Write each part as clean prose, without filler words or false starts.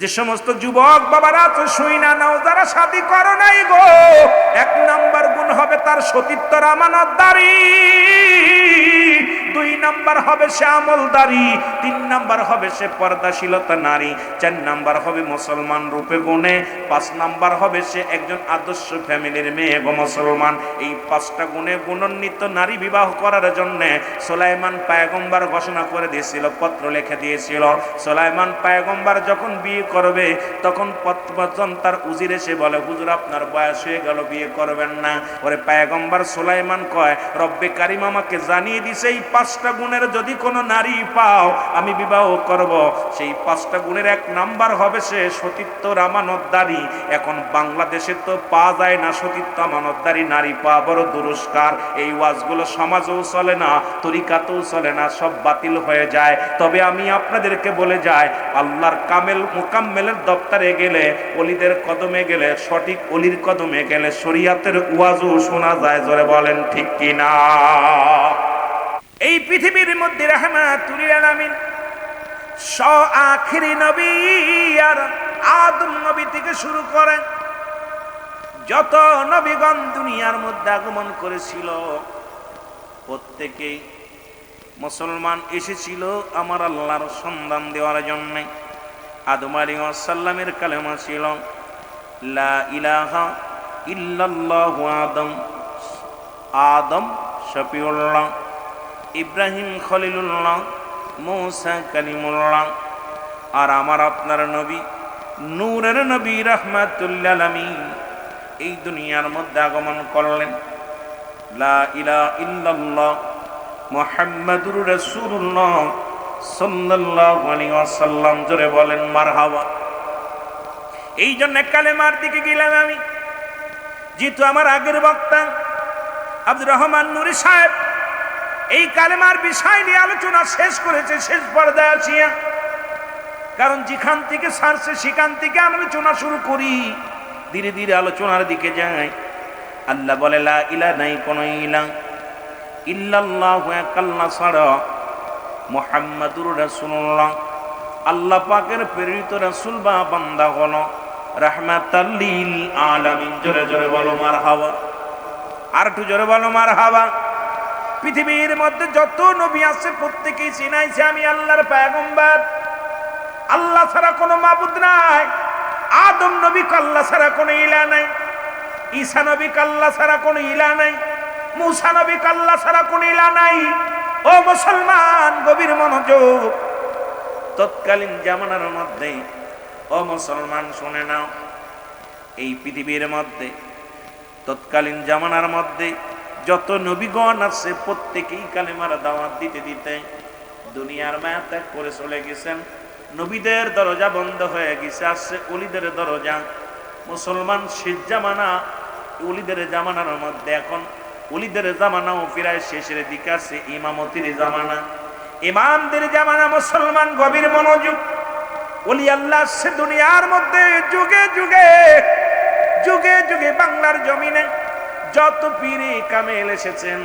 যে সমস্ত যুবক বাবারা তো শুই না নাও, যারা শাদী করো নাই গো, 1 নাম্বার গুণ হবে তার সতীত্বর আমানতদারি, 2 নাম্বার হবে সে আমলদারি, 3 নাম্বার হবে সে পর্দাশীলতা নারী, 4 নাম্বার হবে মুসলমান রূপে গুণে, 5 নাম্বার হবে সে একজন আদর্শ ফ্যামিলির মেয়ে গো মুসলমান। এই 5টা গুণে গুণান্বিত নারী বিবাহ করার জন্য সুলাইমান পয়গম্বর ঘোষণা করে দিয়েছিল, পত্র লিখে দিয়েছিল। সুলাইমান পয়গম্বর যখন বিয়ে করবে তখন পত্রবচন তার উজির এসে বলে, হুজুর আপনার বয়স হয়ে গেল, বিয়ে করবেন না। ওরে পয়গম্বর সুলাইমান কয়, রব্বে কারিম আমাকে জানিয়ে দিছে এই 5টা গুণের যদি কোনো নারী পাও আমি বিবাহ করব। সেই 5টা গুণের 1 নাম্বার হবে সে সতীত্ব আমানতদারি। এখন বাংলাদেশে তো পাওয়া যায় না সতীত্ব আমানতদারি নারী, পাওয়া বড় দুরস্কার। এই ওয়াজগুলো সমাজেও চলে না, তরিকাতেও চলে না, সব বাতিল হয়ে যায়। তবে আমি আপনাদেরকে বলে যাই, আল্লাহর কামেল মুকাম্মেলের দপ্তরে গেলে, ওলিদের কদমে গেলে, সঠিক ওলির কদমে গেলে শরীয়তের ওয়াজও শোনা যায়। জোরে বলেন ঠিক কিনা? এই পৃথিবীর মধ্যে রাহমাতুল আলামিন আখিরি নবী আর আদম নবী থেকে শুরু করে যত নবীগণ দুনিয়ার মধ্যে আগমন করেছিল, প্রত্যেকেই মুসলমান এসেছিল আমার আল্লাহর সন্ধান দেওয়ার জন্য। আদম আলাইহিস সালামের কালেমা ছিল লা ইলাহা ইল্লাল্লাহু আদম, আদম শফিউল্লাহ, ইব্রাহিম খলিলুল্লাহ, মূসা কালিমুল্লাহ। আর আমার আপনার নবী নূরের নবী রাহমাতুল আলামিন এই দুনিয়ার মধ্যে আগমন করলেন। লা ইলাহা ইল্লাল্লাহ মুহাম্মাদুর রাসূলুল্লাহ সাল্লাল্লাহু আলাইহি ওয়াসাল্লাম। জোরে বলেন মারহাবা। এই জন্য কালেমার দিকে গেলাম আমি, যেহেতু আমার আগের বক্তা আব্দুর রহমান নুরি সাহেব এই কালেমার বিষয় নিয়ে আলোচনা শেষ করেছে শেষ পর্যায়ে আসিয়া। কারণ যেখান থেকে ছাড়ছে সেখান থেকে আলোচনা শুরু করি, ধীরে ধীরে আলোচনার দিকে যাই। আল্লাহ বলে লা ইলাহা নাই কোনো ইলাহ ইল্লাল্লাহু এক আল্লাহ ছাড়া, মুহাম্মাদুর রাসূলুল্লাহ আল্লাহ পাকের প্রেরিত রাসূল বা বান্দা হলো রাহমাতাল লিল আলামিন। জোরে জোরে বলো মারহাবা, আর একটু জোরে বলো মারহাবা। পৃথিবীর মধ্যে যত নবী আছে প্রত্যেকেই চিনাইছে আমি আল্লাহর পয়গম্বর, আল্লাহ ছাড়া কোনো মাবুদ নাই। আদম নবী আল্লাহ ছাড়া কোনো ইলাহ নাই, ঈসা নবী আল্লাহ ছাড়া কোনো ইলাহ নাই, মূসা নবী আল্লাহ ছাড়া কোনো ইলাহ নাই। ও মুসলমান গভীর মনোযোগ, তৎকালীন জামানার মধ্যে, ও মুসলমান শুনে নাও, এই পৃথিবীর মধ্যে তৎকালীন জামানার মধ্যে যত নবীগণ আছে প্রত্যেকেই কালেমার দাওয়াত দিতে দিতে দুনিয়ার মায়া ত্যাগ করে চলে গেছেন। নবীদের দরজা বন্ধ হয়ে গেছে, আসছে ওলিদের দরজা। মুসলমান শেষ জামানা, ওলিদের জামানার মধ্যে এখন ওলিদের জামানাও প্রায় শেষের দিকে আছে, ইমামতির জামানা, ইমামদের জামানা। মুসলমান গভীর মনোযোগ, ওলি আল্লাহ আসছে দুনিয়ার মধ্যে যুগে যুগে যুগে যুগে। বাংলার জমিনে যত পীরে কামেল এসেছেন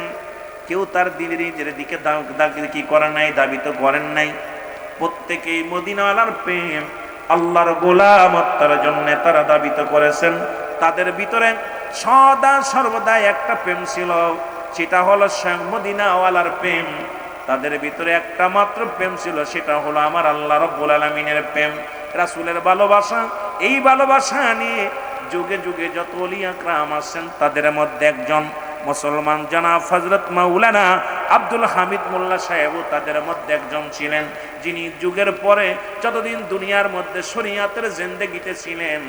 কেউ তার দিনের নিজের দিকে কি করেন নাই, দাবি তো করেন নাই। প্রত্যেকেই মদিনাওয়ালার প্রেম, আল্লাহর গোলামত্বের জন্য তারা দাবিত করেছেন। তাদের ভিতরে সদা সর্বদা একটা প্রেম ছিল, সেটা হলো স্বয়ং মদিনাওয়ালার প্রেম। তাদের ভিতরে একটা মাত্র প্রেম ছিল, সেটা হলো আমার আল্লাহ রাব্বুল আলামিনের প্রেম, রাসূলের ভালোবাসা। এই ভালোবাসা নিয়ে যুগে যুগে যত ওলি আকরাম আছেন তাদের মধ্যে একজন মুসলমান জনাব হযরত মাওলানা আব্দুল হামিদ মোল্লা সাহেবও তাদের মধ্যে একজন ছিলেন, যিনি যুগের পরে যতদিন দুনিয়ার মধ্যে শরীয়তের জিন্দেগিতে ছিলেন,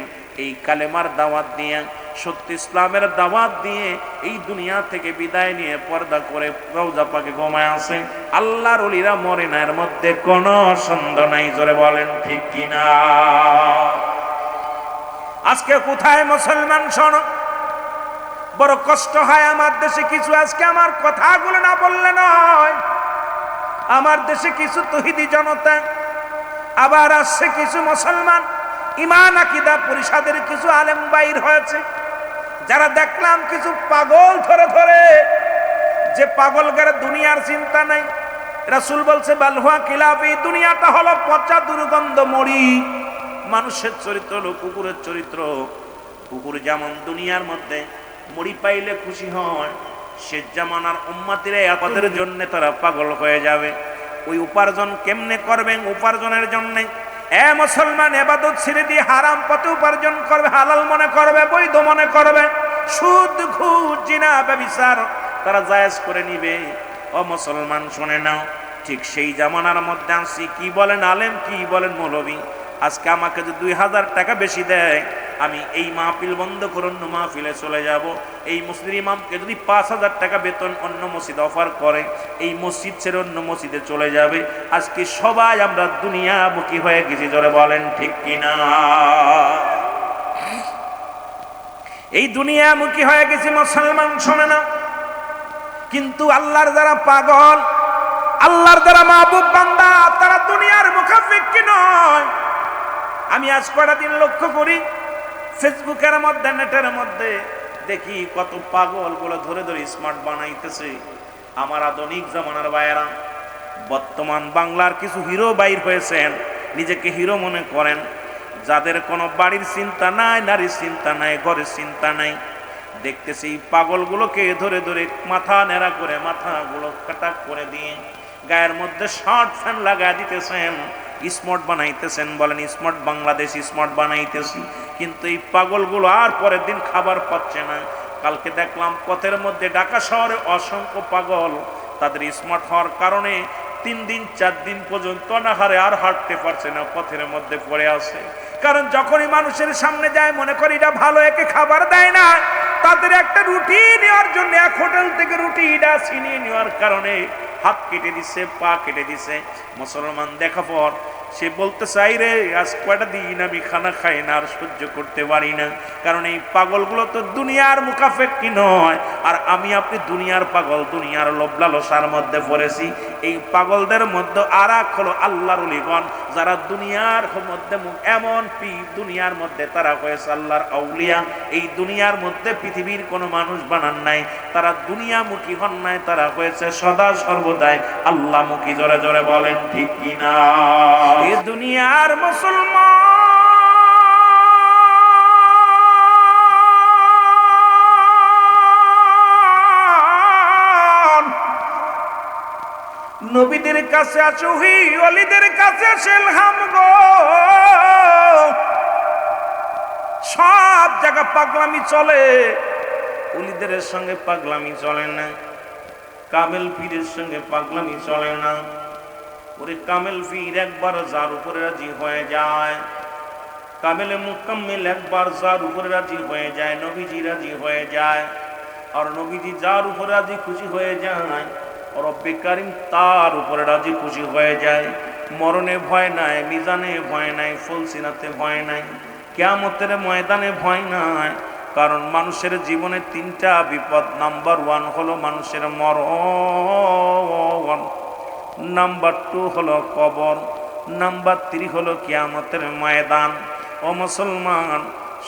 এই কালেমার দাওয়াত দিয়ে, সত্য ইসলামের দাওয়াত দিয়ে এই দুনিয়া থেকে বিদায় নিয়ে পর্দা করে রওজা পাকে ঘুমায় আছে। আল্লাহর ওলিরা মরে না, এর মধ্যে কোনো সন্দেহ নাই। জোরে বলেন ঠিক কিনা? আজকে কোথায় মুসলমান শোনো, বড় কষ্ট হয় আমার দেশে কিছু, আজকে আমার কথাগুলো না বললে নয়, আমার দেশে কিছু তৌহিদি জনতা, আবার আসছে কিছু মুসলমান ঈমান আকীদা পরিষদের কিছু আলেম বাইর হয়েছে, যারা দেখলাম কিছু পাগল ধরে ধরে, যে পাগলগার দুনিয়ার চিন্তা নাই। রাসূল বলছে বালহুয়া কিলাবি, দুনিয়াটা হলো পচা দুর্গন্ধ মরি, মানুষের চরিত্র হলো কুকুরের চরিত্র। কুকুর যেমন দুনিয়ার মধ্যে মুড়ি পাইলে খুশি হয়, সে জামানার উম্মতিরা এদের জন্য তারা পাগল হয়ে যাবে। ওই উপার্জন কেমনে করবেন? উপার্জনের জন্য মুসলমান ইবাদত ছেড়ে দিয়ে হারাম পথে উপার্জন করবে, হালাল মনে করবে, বৈধ মনে করবে, সুদ ঘুষ জিনা ব্যভিচার তারা জায়েজ করে নিবে। ও মুসলমান শুনে নাও, ঠিক সেই জামানার মধ্যে আসি। কি বলেন আলেম, কি বলেন মৌলবী, আজকে আমাকে যদি 2000 টাকা বেশি দেয়, আমি এই মাহফিল বন্ধ করে অন্য মাহফিলে চলে যাব। এই মসজিদ ইমামকে যদি 5000 টাকা বেতন অন্য মসজিদ অফার করে, এই মসজিদ ছেড়ে অন্য মসজিদে চলে যাবে। আজকে সবাই আমরা দুনিয়ামুখী হয়ে গেছি, জোরে বলেন ঠিক কিনা? এই দুনিয়ামুখী হয়ে গেছি মুসলমান, শোনে না। কিন্তু আল্লাহর যারা পাগল, আল্লাহর যারা মাহবুব বান্দা, তারা দুনিয়ার মুখাপেক্ষী নয়। আমি আজ কয়টা দিন লক্ষ্য করি, ফেসবুকের মধ্যে, নেটের মধ্যে দেখি কত পাগল গুলো ধরে ধরে স্মার্ট বানাইতেছে। আমার আধুনিক জামানার ভাইয়েরা, বর্তমান বাংলার কিছু হিরো বাইর হয়েছেন, নিজেকে হিরো মনে করেন, যাদের কোনো বাড়ির চিন্তা নাই, নারীর চিন্তা নাই, ঘরের চিন্তা নাই। দেখতেছি এই পাগলগুলোকে ধরে ধরে মাথা নেড়া করে, মাথাগুলো কাটা করে দিয়ে গায়ের মধ্যে শার্ট ফ্যান লাগা দিতেছেন, স্মার্ট বানাইতেছেন। বলেন স্মার্ট বাংলাদেশ, স্মার্ট বানাইতেছি। কিন্তু এই পাগলগুলো আর পরের দিন খাবার পাচ্ছে না। কালকে দেখলাম পথের মধ্যে ঢাকা শহরে অসংখ্য পাগল, তাদের স্মার্ট হওয়ার কারণে 3 দিন 4 দিন পর্যন্ত অনাহারে আর হাঁটতে পারছে না, পথের মধ্যে পড়ে আছে। কারণ যখনই মানুষের সামনে যায় মনে করি এটা ভালো, একে খাবার দেয় না। তাদের একটা রুটি নেওয়ার জন্য এক হোটেল থেকে রুটিটা ছিনিয়ে নেওয়ার কারণে হাত কেটে দিছে, পা কেটে দিছে। মুসলমান দেখা পর সে বলতে চাই, রে আজ কয়টা দিন আমি খানা খাই না, আর সহ্য করতে পারি না। কারণ এই পাগলগুলো তো দুনিয়ার মুখাপেক্ষী নয়, আর আমি আপনি দুনিয়ার পাগল, দুনিয়ার লোভ লালসার মধ্যে পড়েছি। এই পাগলদের মধ্যে আর এক হলো আল্লাহর ওলিগণ, যারা দুনিয়ার মধ্যে এমন দুনিয়ার মধ্যে তারা হয়েছে আল্লাহর আউলিয়া। এই দুনিয়ার মধ্যে পৃথিবীর কোনো মানুষ বানান নাই, তারা দুনিয়ামুখী হন নাই, তারা হয়েছে সদা সর্বদাই আল্লাহমুখী। জোরে জোরে বলেন ঠিক কিনা? এই দুনিয়ার মুসলমান নবীদের কাছে আছে ওহী, ওলিদের কাছে আছে ইলহাম গো। সব জায়গা পাগলামি চলে, ওলিদের সঙ্গে পাগলামি চলে না, কামেল পীরের সঙ্গে পাগলামি চলে না। ওরে কামেল পীর একবার যার উপরে রাজি হয়ে যায়, কামেলে মুকাম্মিল একবার যার উপরে রাজি হয়ে যায়, নবীজি রাজি হয়ে যায়। আর নবীজি যার উপরে রাজি খুশি হয়ে যায়, রব্বে কারিম তার উপরে রাজি খুশি হয়ে যায়। মরণে ভয় নাই, মিজানে ভয় নাই, ফুলসিরাতে ভয় নাই, কিয়ামতের ময়দানে ভয় নাই। কারণ মানুষের জীবনে 3টা বিপদ। নাম্বার 1 হলো মানুষের মরণ, নাম্বার 2 হলো কবর, নাম্বার 3 হলো কিয়ামতের ময়দান। ও মুসলমান,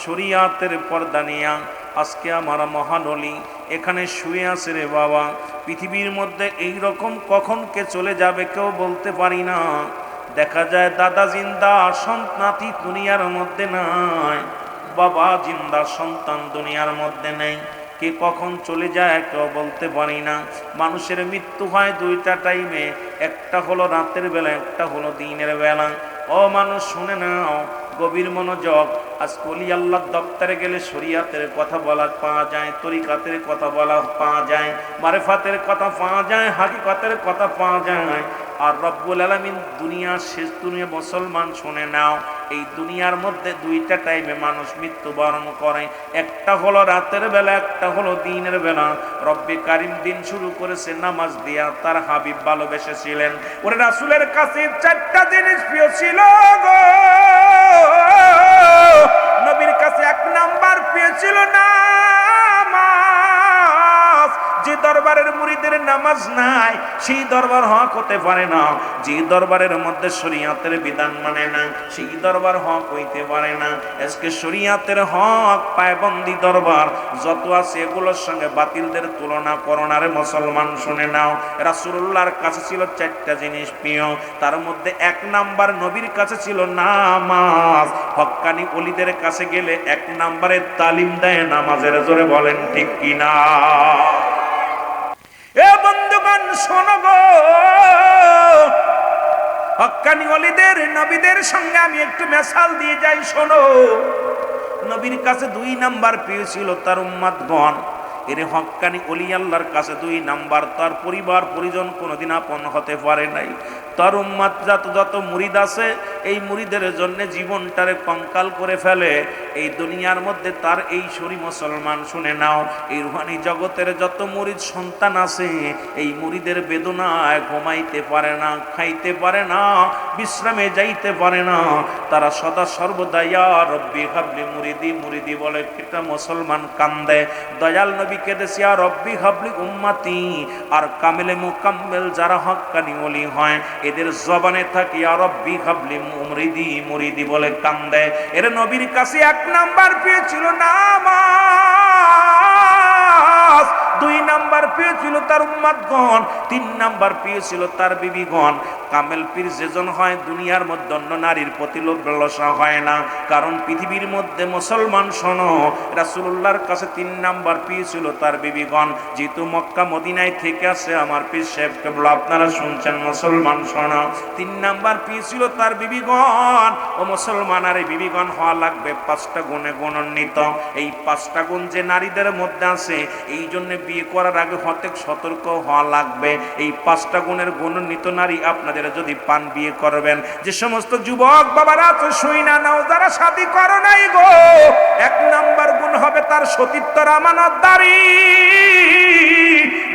শরিয়াতের পর্দা নিয়া আজকে আমার মহানলি এখানে শুয়ে আছে রে বাবা। পৃথিবীর মধ্যে এই রকম কখন কে চলে যাবে কেউ বলতে পারি না। দেখা যায় দাদা জিন্দা, নাতি দুনিয়ার মধ্যে নাই, বাবা জিন্দা, সন্তান দুনিয়ার মধ্যে নেই। কে কখন চলে যায় কেউ বলতে পারি না। মানুষের মৃত্যু হয় 2টা টাইমে, একটা হলো রাতের বেলা, একটা হলো দিনের বেলা। ও মানুষ শুনে নাও, গভীর মনোযোগ। আজ কলি আল্লাহর দপ্তরে গেলে শরিয়াতের কথা বলা পাওয়া যায়, তরিকাতের কথা বলা পাওয়া যায়, মারিফাতের কথা পাওয়া যায়, হাকিকতের কথা পাওয়া যায়। আর রব্বুল আলামিন দুনিয়ার শেষ দুনিয়া, মুসলমান শুনে নাও, এই দুনিয়ার মধ্যে 2টা টাইমে মানুষ মৃত্যুবরণ করে, একটা হলো রাতের বেলা, একটা হলো দিনের বেলা। রব্বে কারিম দিন শুরু করেছে নামাজ দিয়া, তার হাবিব ভালোবেসেছিলেন। ওরে রাসূলের কাছে 4টা জিনিস প্রিয় ছিল গো। নবীর কাছে 1 নাম্বার প্রিয় ছিল নামাজ। যে দরবারের মুরিদের নামাজ নামাজ নাই, সেই দরবার হক হতে পারে না। যে দরবারের মধ্যে শরীয়তের বিধান মানে না, সেই দরবার হক হইতে পারে না। আজকে শরীয়তের হক পায়বন্দি দরবার যত আছে এগুলোর সঙ্গে বাতিলদের তুলনা করো না রে মুসলমান। শুনে নাও, রাসূলুল্লাহর কাছে ছিল 4টা জিনিস প্রিয়, তার মধ্যে 1 নাম্বার নবীর কাছে ছিল নামাজ। হক্কানি ওলিদের কাছে গেলে 1 নাম্বারে তালিম দেয় নামাজের। জোরে বলেন ঠিক কিনা? এ বন্ধুগণ শোনো গো, হক্কানি ওলিদের নবীদের সঙ্গে আমি একটু মেসাল দিয়ে যাই। শোনো, নবীর কাছে 2 নাম্বার পেয়েছিল তার উম্মতগণ। এর হক্কানি ওলি আল্লাহর কাছে 2 নাম্বার, তার পরিবার পরিজন কোনোদিন আপন হতে পারে নাই। তার উম্মত যত মুরিদ আছে, এই মুরিদের জন্য জীবনটারে কঙ্কাল করে ফেলে এই দুনিয়ার মধ্যে। তার এই শরী মুসলমান শুনে নাও, এই রুহানি জগতের যত মুরিদ সন্তান আছে, এই মুরিদের বেদনায় ঘুমাইতে পারে না, খাইতে পারে না, বিশ্রামে যাইতে পারে না। তারা সদা সর্বদা ইয়া রব্বি হাবলি মুরিদি মুরিদি বলে। একটা মুসলমান কান্দে, দয়াল নবী কেঁদেছে ইয়া রব্বি হাবলি উম্মতি। আর কামেলে মুকাম্মেল যারা হক্কানি ওলি হয়, এদের জবানে থাকে ইয়া রব্বি হাবলি মুরিদি মুরিদি বলে কান্দে। এর নবীর কাছে 1 নাম্বার পেয়েছিল নামাজ, 2 নাম্বার পেয়েছিল তার উম্মতগণ, 3 নাম্বার পেয়েছিল তার বিবিগণ। কামেল পীর যেজন হয়, দুনিয়ার মধ্যে অন্য নারীর প্রতি লোভ লালসা হয় না। কারণ পৃথিবীর মধ্যে মুসলমান শোনো, রাসূলুল্লাহর কাছে 3 নাম্বার পেয়েছিল তার বিবিগণ। যেহেতু মক্কা মদিনায় থেকে আসে আমার পীর সাহেব কেবল আপনারা শুনছেন, মুসলমান শোনো, 3 নাম্বার পেয়েছিল তার বিবিগণ। ও মুসলমান, আর এই বিবিগণ হওয়া লাগবে 5টা গুণে গুণান্বিত। এই 5টা গুণ যে নারীদের মধ্যে আছে, এই জন্য বিয়ে করার আগে হতে সতর্ক হওয়া লাগবে। এই 5টা গুণের গুণান্বিত নারী আপনাদের যদি পান, বিয়ে করবেন। যে সমস্ত যুবক বাবারা আছে শুই না নাও, যারা শাদী করো নাই গো, 1 নাম্বার গুণ হবে তার সতীত্বর আমানতদারি,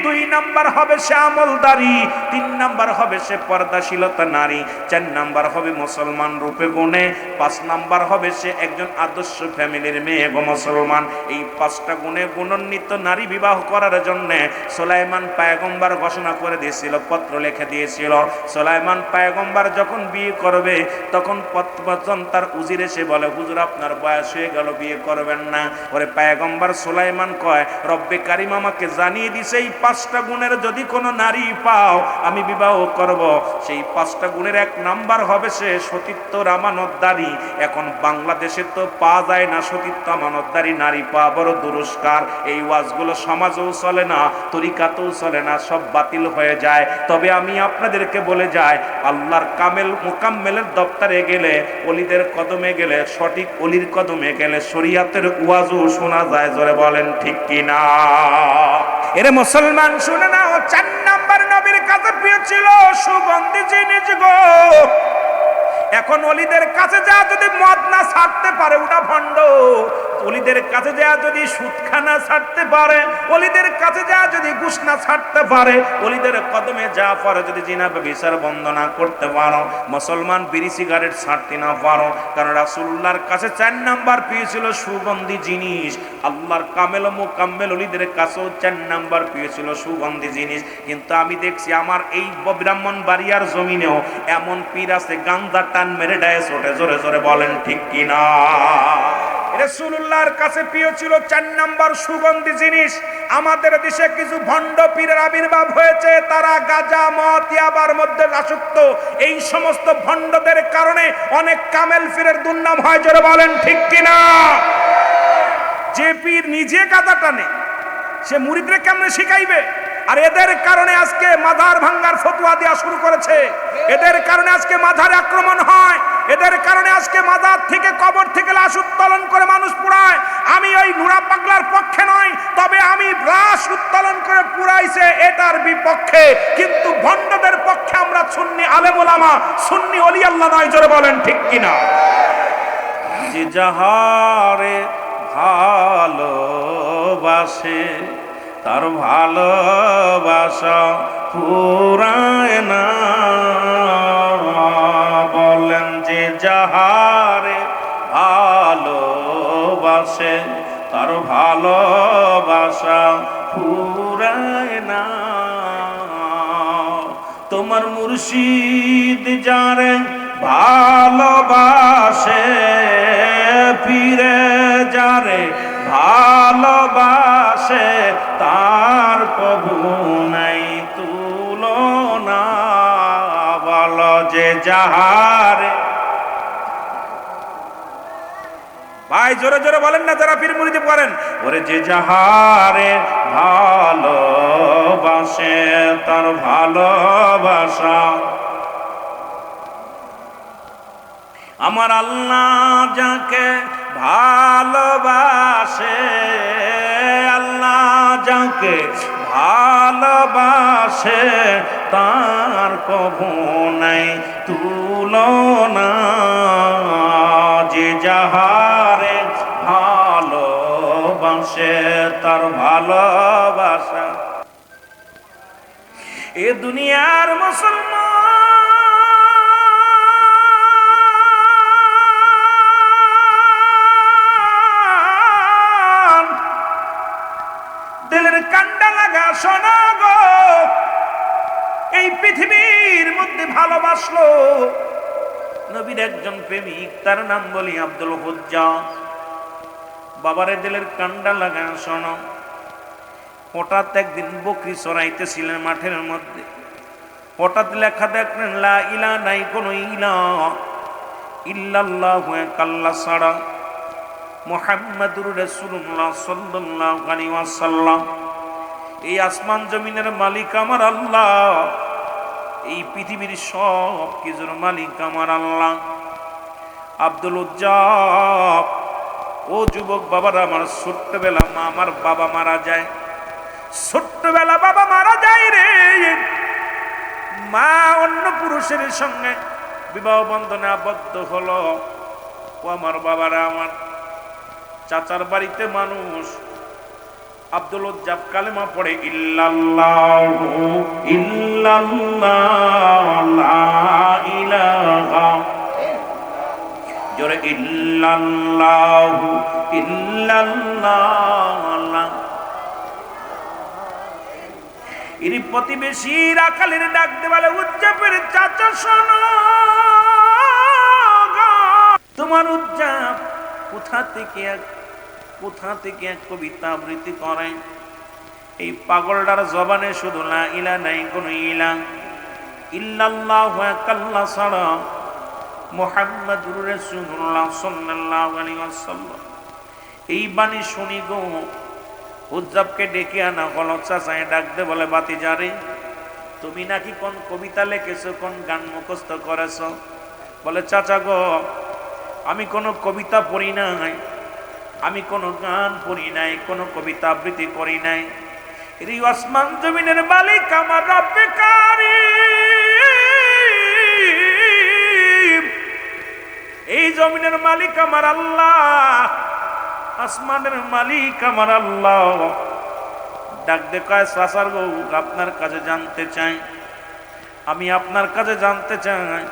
2 নাম্বার হবে সে আমলদারি, 3 নাম্বার হবে সে পর্দাশীলতা নারী, 4 নাম্বার হবে মুসলমান রূপে গুণে, 5 নাম্বার হবে সে একজন আদর্শ ফ্যামিলির মেয়ে গো মুসলমান। এই 5টা গুণে গুণান্বিত নারী বিবাহ করার জন্য সুলাইমান পয়গম্বর ঘোষণা করে দিয়েছিল, পত্র লিখে দিয়েছিল। সুলাইমান পয়গম্বর যখন বিয়ে করবে, তখন পত্রবচন তার উজির এসে বলে, হুজুর আপনার বয়স হয়ে গেল, বিয়ে করবেন না। ওরে পয়গম্বর সুলাইমান কয়, রব্বে কারিম আমাকে জানিয়ে দিছে এই 5টা গুণের যদি কোনো নারী পাও আমি বিবাহ করব। সেই 5টা গুণের 1 নাম্বার হবে সে সতীত্ব আমানতদারি। এখন বাংলাদেশে তো পাওয়া যায় না সতীত্ব আমানতদারি নারী, পাওয়া বড় দুরস্কার। এই ওয়াজগুলো সমাজেও চলে না, তরিকাতেও চলে না, সব বাতিল হয়ে যায়। তবে আমি আপনাদেরকে বলে যাই, আল্লাহর কামেল মুকাম্মেলের দপ্তরে গেলে, ওলিদের কদমে গেলে, সঠিক ওলির কদমে গেলে শরীয়তের ওয়াজও শোনা যায়। জোরে বলেন ঠিক কিনা? এরে মুসলমান শুনে নাও, 4 নাম্বার নবীর কাছে পেয়েছিল সুগন্ধি জিনিস গো। এখন ওলিদের কাছে যা যদি মদ না ছাড়তে পারে, ওটা ভণ্ড। ওলিদের কাছে যা যদি সুদখানা ছাড়তে পারে, ওলিদের কাছে যা যদি ঘুষ না ছাড়তে পারে, ওলিদের কদমে যা পারে যদি জিনা ব্যভিচার বন্ধ না করতে পারো, মুসলমান বিড়ি সিগারেট ছাড়তে না পারো। কারণ রাসূলুল্লাহর কাছে 4 নাম্বার পেয়েছিল সুগন্ধি জিনিস। আল্লাহর কামেল মুকাম্মেল ওলিদের কাছেও 4 নাম্বার পেয়েছিল সুগন্ধি জিনিস। কিন্তু আমি দেখছি আমার এই ব্রাহ্মণবাড়িয়ার জমিনেও এমন পীর আছে, গান্দা টান মেরে ডায়েস ওঠে। জোরে জোরে বলেন ঠিক কিনা? রাসূলুল্লাহর কাছে প্রিয় ছিল 4 নাম্বার সুগন্ধি জিনিস। আমাদের দেশে কিছু ভণ্ড পীরের আবির্ভাব হয়েছে, তারা গাঁজা মদ ইয়াবার মধ্যে আসক্ত। এই সমস্ত ভণ্ডদের কারণে অনেক কামেল পীরের দুর্নাম হয়। জোরে বলেন ঠিক কিনা? যে পীর নিজে গাঁজা টানে, সে মুরিদরে কেমনে শিখাইবে? আর এদের কারণে আজকে মাজার ভাঙ্গার ফতোয়া দেওয়া শুরু করেছে। এদের কারণে আজকে মাজারে আক্রমণ হয়। এদের কারণে আজকে মাজার থেকে, কবর থেকে লাশ উত্তোলন করে মানুষ পুড়ায়। আমি ওই নুরা পাগলার পক্ষে নয়, তবে আমি লাশ উত্তোলন করে পুড়াইছে এটার বিপক্ষে। কিন্তু ভণ্ডদের পক্ষে আমরা সুন্নি আলেম ওলামা, সুন্নি ওলি আল্লাহ নয়। জোরে বলেন ঠিক কিনা? যে যাহারে ভালোবাসে তার ভালোবাসা ফুরায় না। বলেন যে যাহারে ভালোবাসে তার ভালোবাসা ফুরায় না। তোমার মুর্শিদ যারে ভালোবাসে, পীরে যারে ভালোবাসে, তার কবু নাই তুলনা। বলো যে যাহারে, ভাই জোরে জোরে বলেন না যারা পীর মুরিদ করেন, ওরে যে যাহারে ভালোবাসে তার ভালোবাসা। আমার আল্লাহ যাকে ভালোবাসে, আল্লাহ যাকে ভালোবাসে, তার কবু নাই তুলনা। যে যাহারে ভালোবাসে তার ভালোবাসা। এ দুনিয়ার মুসলমান দিলের কান্ডা লাগা শোনা গো, এই পৃথিবীর মধ্যে ভালোবাসলো নবীর একজন প্রেমিক, তার নাম বলি আব্দুল হুজ্জাত। বাবারে দিলের কান্ডা লাগা শোনো, হঠাৎ একদিন বকরি চড়াইতেছিলেন মাঠের মধ্যে, হঠাৎ লেখা দেখলেন লা ইলাহা, নাই কোনো ইলাহ ইল্লাল্লাহু আল্লাহ ছাড়া, মুহাম্মাদুর রাসূলুল্লাহ সাল্লাল্লাহু আলাইহি ওয়াসাল্লাম। এই আসমান জমিনের মালিক আমার আল্লাহ, এই পৃথিবীর সব কিছুর মালিক আমার আল্লাহ। আব্দুল উজ্জাব, ও যুবক বাবারা, আমার ছোট্টবেলা আমার বাবা মারা যায়, ছোট্টবেলা বাবা মারা যায় রে। মা অন্য পুরুষের সঙ্গে বিবাহ বন্ধনে আবদ্ধ হলো। ও আমার বাবারা, আমার চাচার বাড়িতে মানুষ। আব্দুল উজ্জাব কালেমা পড়ে, ইল্লাল্লাহু ইল্লাল্লাহ লা ইলাহা, জোরে ইল্লাল্লাহু ইল্লাল্লাহ। এর প্রতিবেশী রাখালের ডাক দে বলে, উজ্জাবের চাচা শোনো, তোমার উজ্জাব কোথা থেকে এক কবিতা আবৃত্তি করে। এই পাগলটার জবানে শুধু লা ইলাহা, নাই কোন ইলাহ ইল্লাল্লাহু আল্লাহ ছাড়া, মুহাম্মাদুর রাসূলুল্লাহ সাল্লাল্লাহু আলাইহি ওয়াসাল্লাম। এই বাণী শুনি গো উজ্জাবকে ডেকে আনা হলো। চাচায় ডাক দে বলে, বাতিজারে তুমি নাকি কোন কবিতা লিখেছো, কোন গান মুখস্থ করেছো? বলে, চাচা গো আমি কোনো কবিতা পড়ি নাই, আমি কোনো গান পড়ি নাই, কোনো কবিতা আবৃত্তি করি নাই। এই আসমান জমিনের মালিক আমার রব্বে কারীম, এই জমিনের মালিক আমার আল্লাহ, আসমানের মালিক আমার আল্লাহ। ডাক দে কয়, চাচার গো আপনার কাছে জানতে চাই, আমি আপনার কাছে জানতে চাই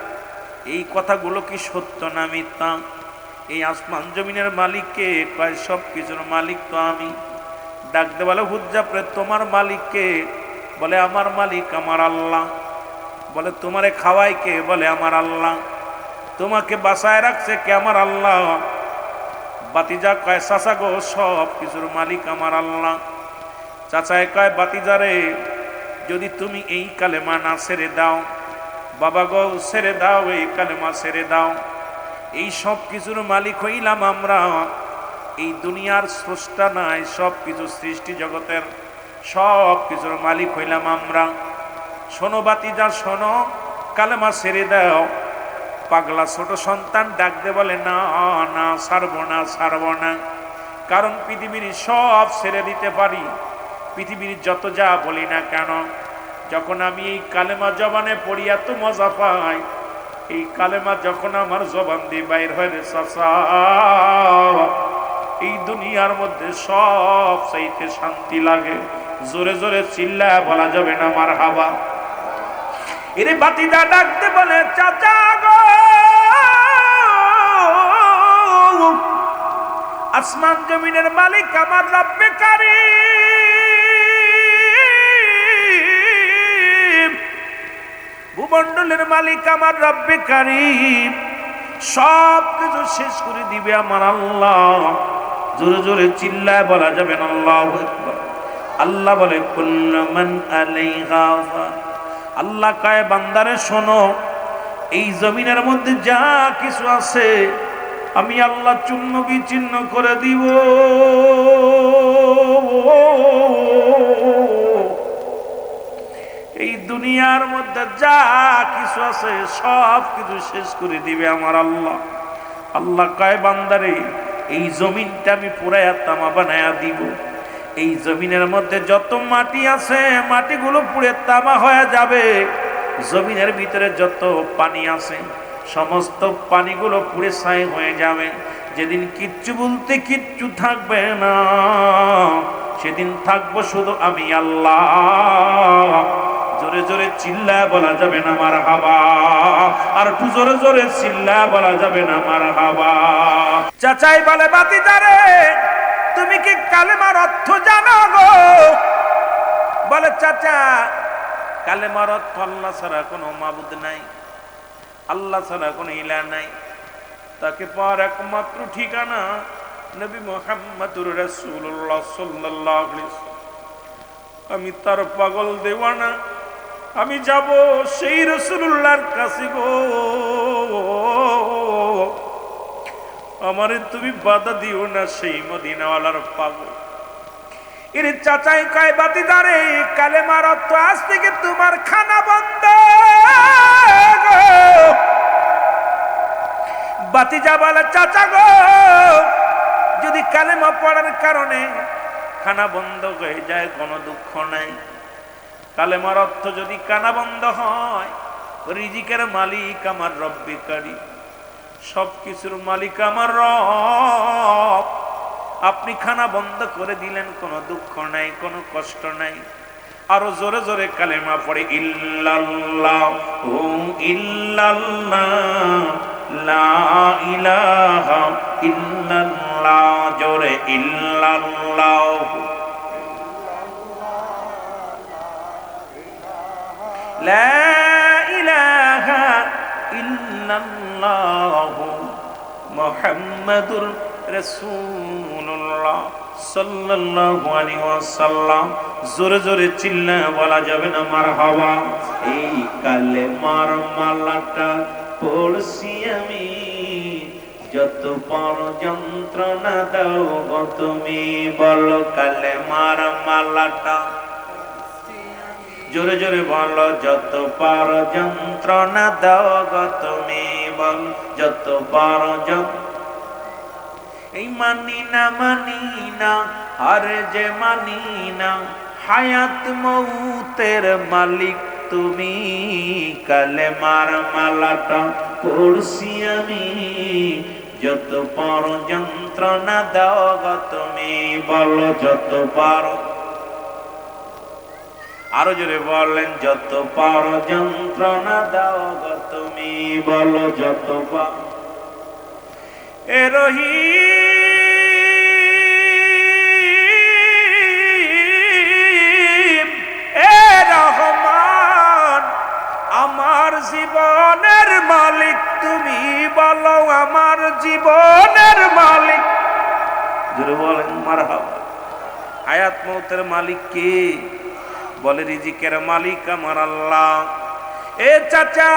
এই কথাগুলো কি সত্য না মিথ্যা? এই আসমান জমিনের মালিককে? কয় সব কিছুর মালিক তো আমি। ডাক দে বলে, হুজ্জাবরে তোমার মালিককে? বলে, আমার মালিক আমার আল্লাহ। বলে, তোমারে খাওয়াই কে? বলে, আমার আল্লাহ। তোমাকে বাঁচায় রাখছে কে? আমার আল্লাহ। বাতিজা কয়, চাচা গো সব কিছুর মালিক আমার আল্লাহ। চাচায় কয়, বাতিজারে যদি তুমি এই কালেমা না ছেড়ে দাও, বাবা গো ছেড়ে দাও, এই কালেমা ছেড়ে দাও, এই সব কিছুর মালিক হইলাম আমরা। এই দুনিয়ার স্রষ্টা নাই, সব কিছু সৃষ্টি জগতের সব কিছুর মালিক হইলাম আমরা। শোনো বাতিজা শোনো, কালেমা ছেড়ে দাও। পাগলা ছোট সন্তান ডাক দে বলে, না না, ছাড়বো না, ছাড়বো না। কারণ পৃথিবীর সব ছেড়ে দিতে পারি, পৃথিবীর যত যা বলি না কেন, যখন আমি এই কালেমা জবানে পড়ি এত মজা পাই। এই কালেমা যখন আমার জবান দিয়ে বাইর হয় রে চাচা, এই দুনিয়ার মধ্যে সব চাইতে শান্তি লাগে। জোরে জোরে চিল্লায় বলা যাবে না মারহাবা। এরে বাতিদা ডাকতে বলে, চাচা গো আসমান জমিনের মালিক আমার রব্বে কারীম, ভূমণ্ডলের মালিক আমার রব্বে কারীম, সব কিছু শেষ করে দিবে আমার আল্লাহ। জোরে জোরে চিল্লায় বলা যাবে না আল্লাহু আকবার। আল্লাহ বলে কুল্লু মান আলাইহা ফান। আল্লাহ কয় বান্দারে শোনো, এই জমিনের মধ্যে যা কিছু আছে আমি আল্লাহ চূর্ণ বিচ্ছিন্ন করে দিব। এই দুনিয়ার মধ্যে যা কিছু আছে সব কিছু শেষ করে দিবে আমার আল্লাহ। আল্লাহ কয় বান্দারে, এই জমিনটা আমি পুরায়া তামা বানায়া দিব। এই জমিনের মধ্যে যত মাটি আছে মাটিগুলো পুড়ে তামা হয়ে যাবে। জমিনের ভিতরে যত পানি আছে সমস্ত পানিগুলো পুড়ে ছাই হয়ে যাবে। যেদিন কিচ্ছু বলতে কিচ্ছু থাকবে না, সেদিন থাকবো শুধু আমি আল্লাহ। জোরে জোরে চিল্লায় বলা যাবে না মারহাবা। আর একটু জোরে জোরে চিল্লায় বলা যাবে না মারহাবা। চাচাই বলে বাতিজারে, তুমি কি কালেমার অর্থ জানো গো? বলে চাচা, কালেমার অর্থ আল্লাহ ছাড়া কোনো মাবুদ নাই, আল্লাহ ছাড়া কোনো ইলাহ নাই, তাকে পাওয়ার একমাত্র ঠিকানা নবী মুহাম্মদুর রাসূলুল্লাহ সাল্লাল্লাহু আলাইহি ওয়াসাল্লাম। আমি তার পাগল দেওয়ানা, আমি যাব সেই রাসূলুল্লাহর কাছে গো। আমারে তুমি বাধা দিও না, সেই মদিনাওয়ালার পাগল। এর চাচাই কয় বাতিদারে, কালেমার অর্থ আজ থেকে তোমার খানা বন্ধ। বাতিজা বলে চাচা গো, যদি কালেমা পড়ার কারণে খানা বন্ধ হয়ে যায় কোনো দুঃখ নাই। কালেমার অর্থ যদি কানা বন্ধ হয়, রিজিকের মালিক আমার রব্বে কারীম, সব কিছুর মালিক আমার রব। আপনি খানা বন্ধ করে দিলেন, কোনো দুঃখ নাই, কোনো কষ্ট নাই। আরো জোরে জোরে কালেমা পড়ে, ইল্লাল্লাহু ইল্লাল্লাহ লা ইলাহা ইল্লাল্লাহ। জোরে ইল্লাল্লাহু লা ইলাহা ইল্লাল্লাহু মুহাম্মাদুর রাসূলুল্লাহ সাল্লাল্লাহু আলাইহি ওয়াসাল্লাম। জোরে জোরে চিল্লায় বলা যাবে না মারহাবা। এই কালেমার মালাটা পড়ছি আমি, যত বড় যন্ত্রণা দাও গো তুমি। বলো কালেমার মালাটা, জোরে জোরে বলো, যত বড় যন্ত্রণা দাও গো তুমি। বল যত বড় এই মানি না আর যে মানি না, হায়াত মৌতের মালিক তুমি। কালেমার মালাটা পড়ছি আমি, যত বড় যন্ত্রণা দাও গো তুমি। বলো যত বড়, আরো জোরে বলেন, যত বড় যন্ত্রণা দাও গো তুমি। বলো যত বড়। এ রহিম, এ রহমান, আমার জীবনের মালিক তুমি। বলো আমার জীবনের মালিক। জোরে বলেন মারহাবা। হায়াত মৌতের মালিক কে? বলে রিজিকের মালিক আমার আল্লাহ। এ চাচা,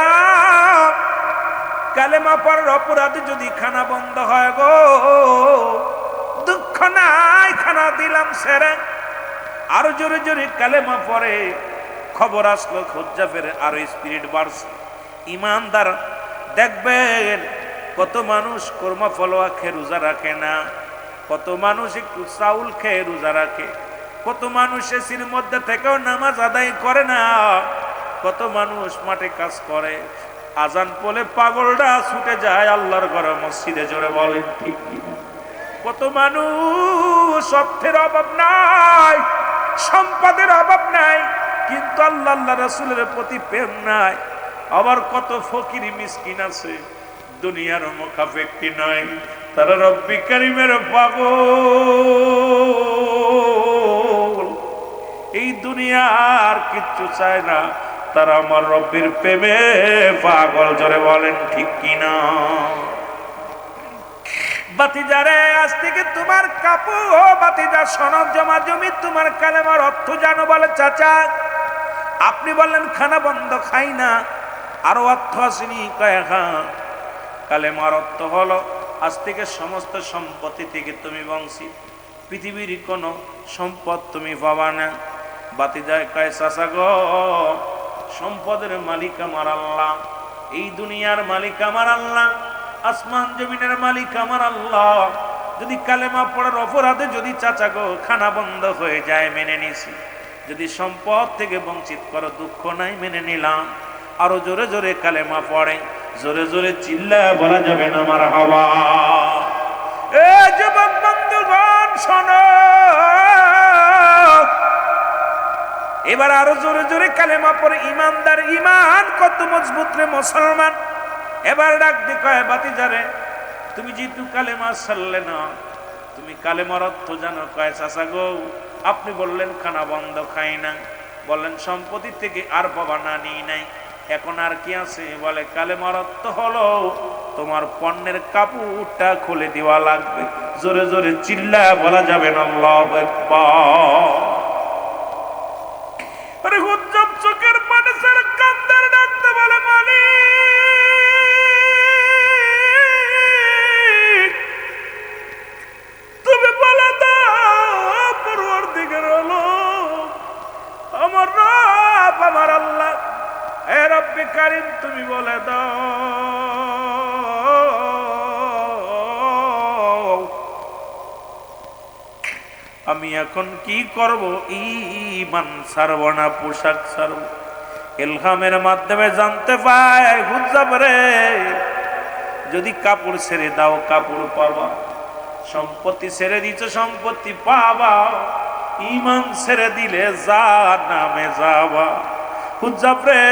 কালেমা পড়ার অপরাধে যদি খানা বন্ধ হয় গো, দুঃখ নাই, খানা দিলাম সেরে। আরো জোরে জোরে কালেমা পড়ে, খবর আসলো খোঁজা ফেরে, আরো স্পিরিট বাড়ছে। ইমানদার দেখবেন কত মানুষ কর্মা ফলোয়া খেয়ে রোজা রাখে না, কত মানুষ একটু চাউল খেয়ে রোজা রাখে, কত মানুষ এসির মধ্যে থেকেও নামাজ আদায় করে না, কত মানুষ মাঠে কাজ করে, আজান পড়লে পাগলটা ছুটে যায় আল্লাহর ঘরে মসজিদে। জোরে বলেন ঠিক কিনা? কত মানুষ অর্থের অভাব নাই, সম্পদের অভাব নাই, কিন্তু আল্লাহ আল্লাহ রাসূলের প্রতি প্রেম নাই। আবার কত ফকির মিসকিন আছে, দুনিয়ার মুখাপেক্ষী নয়, তারা রব্বি কারীমের পাগল। এই দুনিয়ার কিচ্ছু চায় না, তারা আমার রব্বের প্রেমে পাগল। জোরে বলেন ঠিক কিনা? বাতিজারে আজ থেকে তোমার কাপু ও বাতিজা সনদ জমা জমি তোমার কালেমার অর্থ জানো? বলে চাচা আপনি বললেন খানা বন্ধ খাই না, আরো অর্থ আসেনি? কয় হ্যাঁ। কালেমার অর্থ হলো আজ থেকে সমস্ত সম্পত্তি থেকে তুমি বংশী, পৃথিবীর কোনো সম্পদ তুমি পাবা না। বাতিজায় কয় চাচা গো, সম্পদের মালিক আমার আল্লাহ, এই দুনিয়ার মালিক আমার আল্লাহ, আসমান জমিনের মালিক আমার আল্লাহ। যদি কালেমা পড়ার অপরাধে যদি চাচা গো খানা বন্ধ হয়ে যায় মেনে নিছি, যদি সম্পদ থেকে বঞ্চিত করো দুঃখ নাই মেনে নিলাম। আরো জোরে জোরে কালেমা পড়ে, জোরে জোরে চিল্লা বলা যাবে না মারহাবা। এ যুবক বন্ধুগণ শোনো, এবার আরো জোরে জোরে কালেমা পড়ে ইমানদার। ইমান কত মজবুত রে মুসলমান। এবার ডাক দি কয় বাতিজারে তুমি যেহেতু কালেমা ছাড়লে না, তুমি কালেমার অর্থ জানো? কয় চাচা গো আপনি বললেন খানা বন্ধ খাই না, বললেন সম্পত্তি থেকে আর পাবা না নিই নাই, এখন আর কি আছে? বলে কালেমার অর্থ হলো তোমার পণ্যের কাপড়টা খুলে দেওয়া লাগবে। জোরে জোরে চিল্লা বলা যাবে না আল্লাহু আকবার। আরে হুজ্জাব চোখের পানি ছেড়ে কান্দার ডাকতে বলে মালিক তুমি বলে দাও পরওয়ারদিগার আলম, আমার রব আমার আল্লাহ, হে রব্বে কারীম তুমি বলে দাও আমি এখন কি করব? ঈমান ছাড়ব না পোশাক ছাড়ব? ইলহামের মাধ্যমে জানতে পাই হুজ্জাব রে, যদি কাপড় ছেড়ে দাও কাপড় পাবা, সম্পত্তি ছেড়ে দিচ্ছ সম্পত্তি পাবা, ঈমান ছেড়ে দিলে জাহান্নামে যাবা। হুজ্জাব রে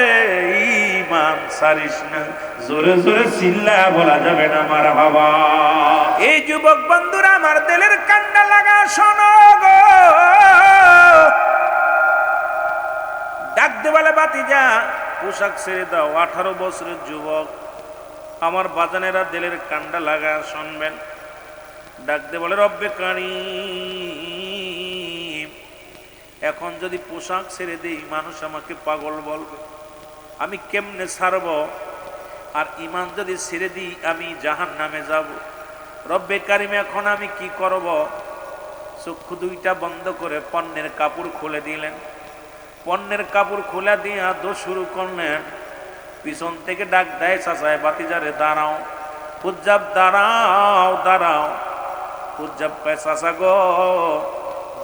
ঈমান ছাড়িস না। জোরে জোরে চিল্লা বলা যাবে না মারহাবা। এই যুবক বন্ধুরা আমার দিলের কান্না লাগা শোনো গো, ডাক দে বলে বাতিজা পোশাক ছেড়ে দাও। 18 বছরের যুবক আমার বাজানেরা দিলের কান্না লাগা শুনবেন। ডাক দে বলে রব্বে কারীম এখন যদি পোশাক ছেড়ে দেই মানুষ আমাকে পাগল বলবে, আমি কেমনে ছাড়ব? আর ঈমান যদি ছেড়ে দিই আমি জাহান্নামে যাব। রব্বে কারীম এখন আমি কি করব? চক্ষু দুইটা বন্ধ করে পণ্যের কাপড় খুলে দিলেন। পণ্যের কাপড় খুলে দিয়ে দোষ শুরু করলেন। পিছন থেকে ডাক দেয় চাচায় বাতিজারে দাঁড়াও। হুজ্জাব দাঁড়াও দাঁড়াও। হুজ্জাব কয় চাচা গো,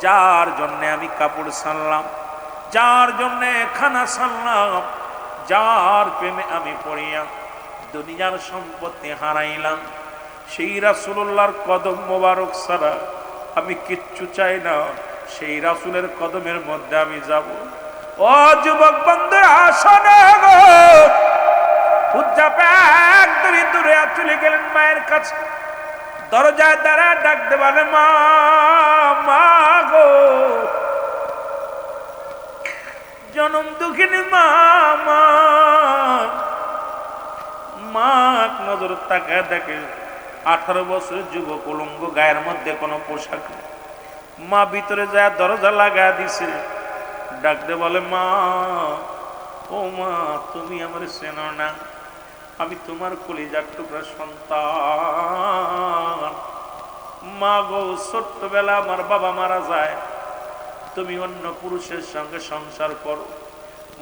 যার জন্যে আমি কাপড় ছাড়লাম, যার জন্যে খানা ছাড়লাম, যার প্রেমে আমি পড়িয়া দুনিয়ার সম্পত্তি হারাইলাম, সেই রাসূলুল্লাহর কদম মোবারক ছাড়া আমি কিচ্ছু চাই না। সেই রাসূলের কদমের মধ্যে আমি যাব। ও যুবক বন্ধুরা শোনো গো, হুজ্জাব একদমই দূরে চলে গেলেন মায়ের কাছে। দরজায় দাঁড়া ডাক দে বলে মা, মা গো, জনম দুঃখিনী মা, মা। মা নজর তাকায় দেখে 18 বছরের যুবক উলঙ্গ, গায়ের মধ্যে কোনো পোশাক নেই। মা ভিতরে যায় দরজা লাগায় দিছে। ডাক দে বলে মা, ও মা তুমি আমার চেনো না? আমি তোমার কলিজার টুকরা সন্তান। মা গো, ছোট্টবেলা আমার বাবা মারা যায়, তুমি অন্য পুরুষের সঙ্গে সংসার করো।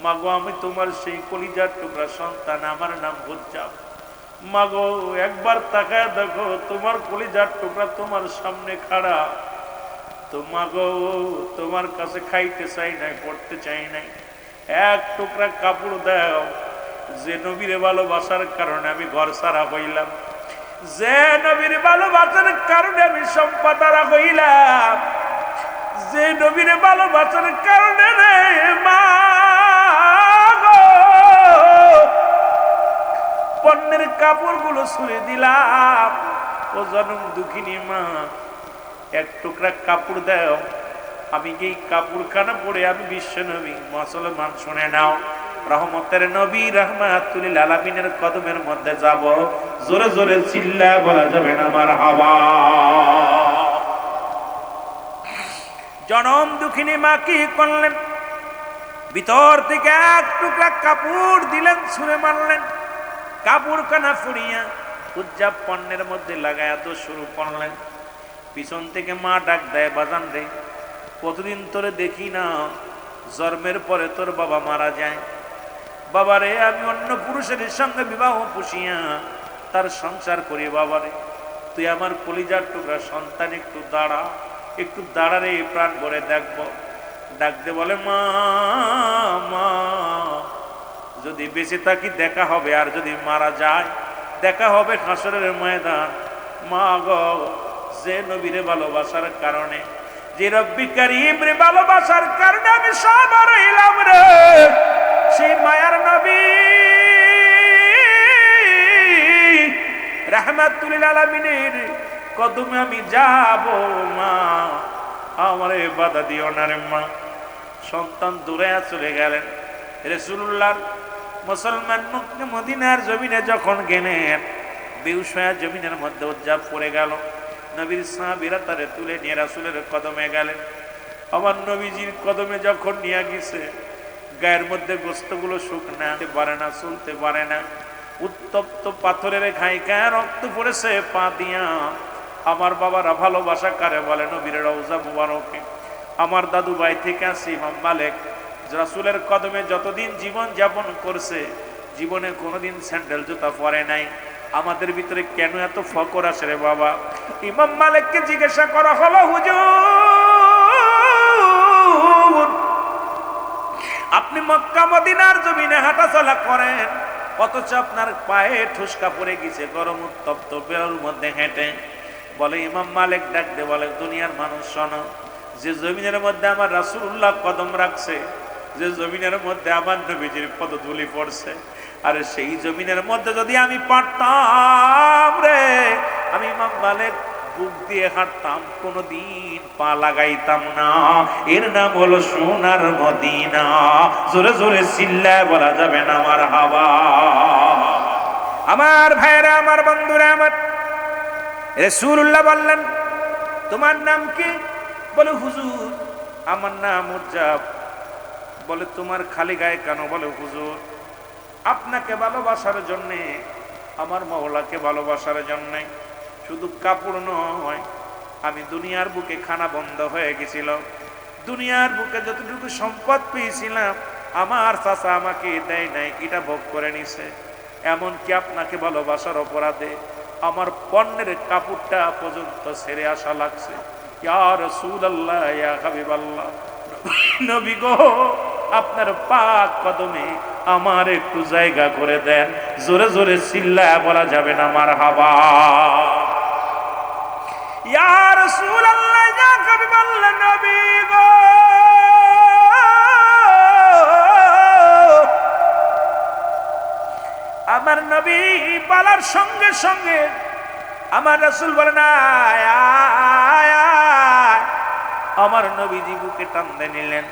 মা গো, আমি তোমার সেই কলিজার টুকরা সন্তান, আমার নাম হুজ্জাব। মা গো, একবার তাকায় দেখো তোমার কলিজার টুকরা তোমার সামনে খাড়া। তো মা গো, তোমার কাছে খাইতে চাই নাই, পড়তে চাই নাই, এক টুকরা কাপড় দাও। যে নবীর ভালোবাসার কারণে আমি ঘর ছাড়া হইলাম, যে নবীর ভালোবাসার কারণে আমি সম্পদ হারা হইলাম, যে নবীর ভালোবাসার কারণে রে মা গো পণ্যের কাপড়গুলো ছুঁড়ে দিলাম। ও জনম দুঃখিনী মা, এক টুকরা কাপড় দাও। আমি এই কাপড়খানা পরে আমি বিশ্ব নবী মুসলমান, শুনে নাও, রহমতের নবী রাহমাতুল লিল আলামিনের কদমের মধ্যে যাব, জোরে জোরে চিল্লায় বলা যাবে না মারহাবা। জনম দুঃখিনী মা কি করলেন? ভিতর থেকে এক টুকরা কাপড় দিলেন, ছুঁড়ে মারলেন। কাপড় কানা ফুরিয়া হুজ্জাব পণ্যের মধ্যে লাগায়া তো শুরু করলেন। পিছন থেকে মা ডাক দেয়, বাজান রে, কতদিন তোরে দেখি না, জন্মের পরে তোর বাবা মারা যায়। বাবারে, আমি অন্য পুরুষের সঙ্গে বিবাহ পুষিয়া তার সংসার করি। বাবারে, তুই আমার কলিজার টুকরা সন্তান, একটু দাঁড়া, একটু দাঁড়া রে, প্রাণ ভরে দেখবো। ডাকতে বলে, মা মা, যদি বেঁচে থাকি দেখা হবে, আর যদি মারা যায় দেখা হবে হাসরের ময়দান। মা গো, যে নবীরে ভালোবাসার কারণে, যে রব্বি কারীম রে ভালোবাসার কারণে আমি সব হারাইলাম রে, সেই মায়ার নবী রাহমাতুল লিল আলামিনের কদমে আমি যাব। মা, আমারে বাধা দিও না রে মা। সন্তান দূরে চলে গেলেন। রাসূলুল্লাহর মুসলমান মুক্তি মদিনার জমিনে যখন গেলেন, বেহুশ হয়ে জমিনের মধ্যে উজ্জাব পড়ে গেল। নবীর সাহাবীরা তারে তুলে নিয়ে রাসূলের কদমে গেলেন। আমার নবীজির কদমে যখন নিয়ে গেছে, গায়ের মধ্যে গোস্তগুলো শুকনাতে পারে না, চলতে পারে না। উত্তপ্ত পাথরের ঘাই গায়ে রক্ত পড়েছে পা দিয়া। আমার বাবারা ভালোবাসা কারে বলে? নবীর রওজা মুবারকে। আমার দাদু ভাই থেকে আসি ইমাম মালিক, রাসূলের কদমে যতদিন জীবন যাপন করছে, জীবনে কোনোদিন স্যান্ডেল জুতা পরে নাই। আমাদের ভিতরে কেন এত ফকর আসে রে বাবা? ইমাম মালিককে জিজ্ঞাসা করা হলো, হুজুর, আপনি মক্কা মদিনার জমিনে হাঁটাচলা করেন, অথচ আপনার পায়ে ঠুসকা পড়ে গেছে গরম উত্তপ্ত বেরোর মধ্যে হেঁটে। বলে ইমাম মালিক ডাক দে বলে, দুনিয়ার মানুষ শোনো, যে জমিনের মধ্যে আমার রাসূলুল্লাহ কদম রাখছে, যে জমিনের মধ্যে আমার নবীজির পদধূলি পড়ছে, আরে সেই জমিনের মধ্যে যদি আমি পারতাম রে, আমি ইমাম মালিক বুক দিয়ে হাঁটতাম, কোনদিন পা লাগাইতাম না। এর নাম হলো সোনার মদিনা। জোরে জোরে চিল্লায় বলা যাবে না মারহাবা। আমার ভাইরা, আমার বন্ধুরা, আমার রাসূলুল্লাহ বললেন, তোমার নাম কি? বলে, হুজুর আমার নাম উজ্জাব। বলে, তোমার খালি গায়ে কেন? বলে, হুজুর আপনাকে ভালোবাসার জন্যে, আমার মাওলাকে ভালোবাসার জন্যে। শুধু কাপড় নয়, আমি দুনিয়ার বুকে খানা বন্ধ হয়ে গেছিল, দুনিয়ার বুকে যতটুকু সম্পদ পেয়েছিলাম আমার চাচা আমাকে দেয় নাই, এটা ভোগ করে নিছে। এমনকি আপনাকে ভালোবাসার অপরাধে আমার পণ্যের কাপড়টা পর্যন্ত ছেড়ে আসা লাগছে। ইয়া রাসূলুল্লাহ, ইয়া হাবিবাল্লাহ, নবী গো, আপনার পাক কদমে আমার একটু জায়গা করে দেন। জোরে জোরে চিল্লায় বলা যাবে না মারহাবা। ইয়া রাসূলুল্লাহ, ইয়া হাবিবাল্লাহ, নবী গো, আমার নবী বলার সঙ্গে সঙ্গে আমার রাসূল বলেন, আমার নবীজি বুকে টানতে নিলেন।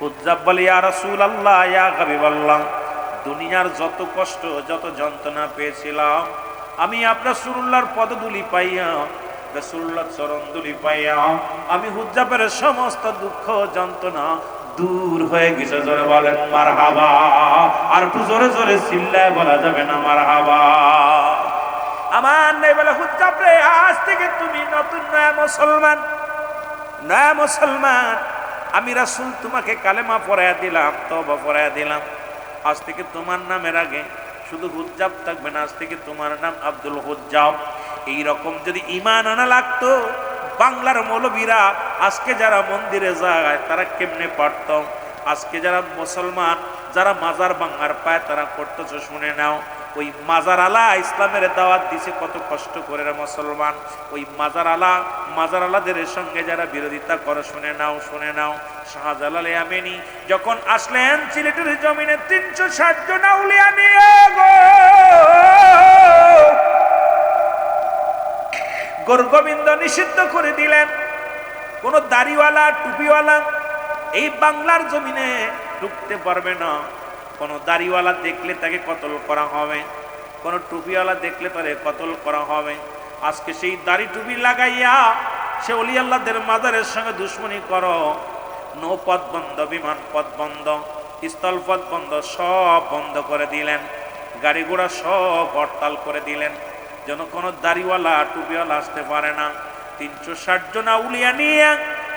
উজ্জাব বলে, ইয়া রাসূলুল্লাহ, ইয়া হাবিবাল্লাহ, দুনিয়ার যত কষ্ট, যত যন্ত্রণা পেয়েছিলাম, আমি আপনার রাসূলুল্লাহর পদধূলি পাইয়া, রাসূলুল্লাহর চরণধূলি পাইয়া আমি উজ্জাবের সমস্ত দুঃখ যন্ত্রণা দূর হয়ে গেছে। জোরে বলেন মারহাবা। আর একটু জোরে জোরে চিল্লায় বলা যাবে না মারহাবা। আমার নেই বলে, উজ্জাব রে, আজ থেকে তুমি নতুন নয়া মুসলমান, নয়া মুসলমান। আমি রাসূল তোমাকে কালেমা পড়াইয়া দিলাম, তওবা পড়াইয়া দিলাম। আজ থেকে তোমার নামের আগে শুধু হুজ্জাব থাকবে না, আজ থেকে তোমার নাম আব্দুল হুজ্জাব। এইরকম যদি ঈমান আনা লাগতো, বাংলার মৌলবীরা আজকে যারা মন্দিরে যায় তারা কেমনে পারত? আজকে যারা মুসলমান, যারা মাজার ভাঙার পায় তারা করতেছে, শুনে নাও। ওই মাজার আলা ইসলামের দাওয়াত দিছে কত কষ্ট করে রে মুসলমান। ওই মাজার আলাদের সঙ্গে যারা বিরোধিতা করে, শুনে নাও, শুনে নাও। শাহজালাল ইয়ামানি যখন আসলেন সিলেটের জমিনে 360 জন আউলিয়া নিয়ে গো, গোরগোবিন্দ নিষিদ্ধ করে দিলেন। কোন দাড়িওয়ালা টুপিওয়ালা এই বাংলার জমিনে ঢুকতে পারবে না। কোনো দাড়িওয়ালা দেখলে তাকে কতল করা হবে, কোনো টুপিওয়ালা দেখলে তাকে কতল করা হবে। আজকে সেই দাড়ি টুপি লাগাইয়া সে ওলি আল্লাহদের মাজারের সঙ্গে দুশ্মনী করো। নৌপথ বন্ধ, বিমান পথ বন্ধ, স্থলপথ বন্ধ, সব বন্ধ করে দিলেন। গাড়ি ঘোড়া সব হরতাল করে দিলেন, যেন কোনো দাড়িওয়ালা টুপিওয়ালা আসতে পারে না। 360 জন আউলিয়া নিয়ে,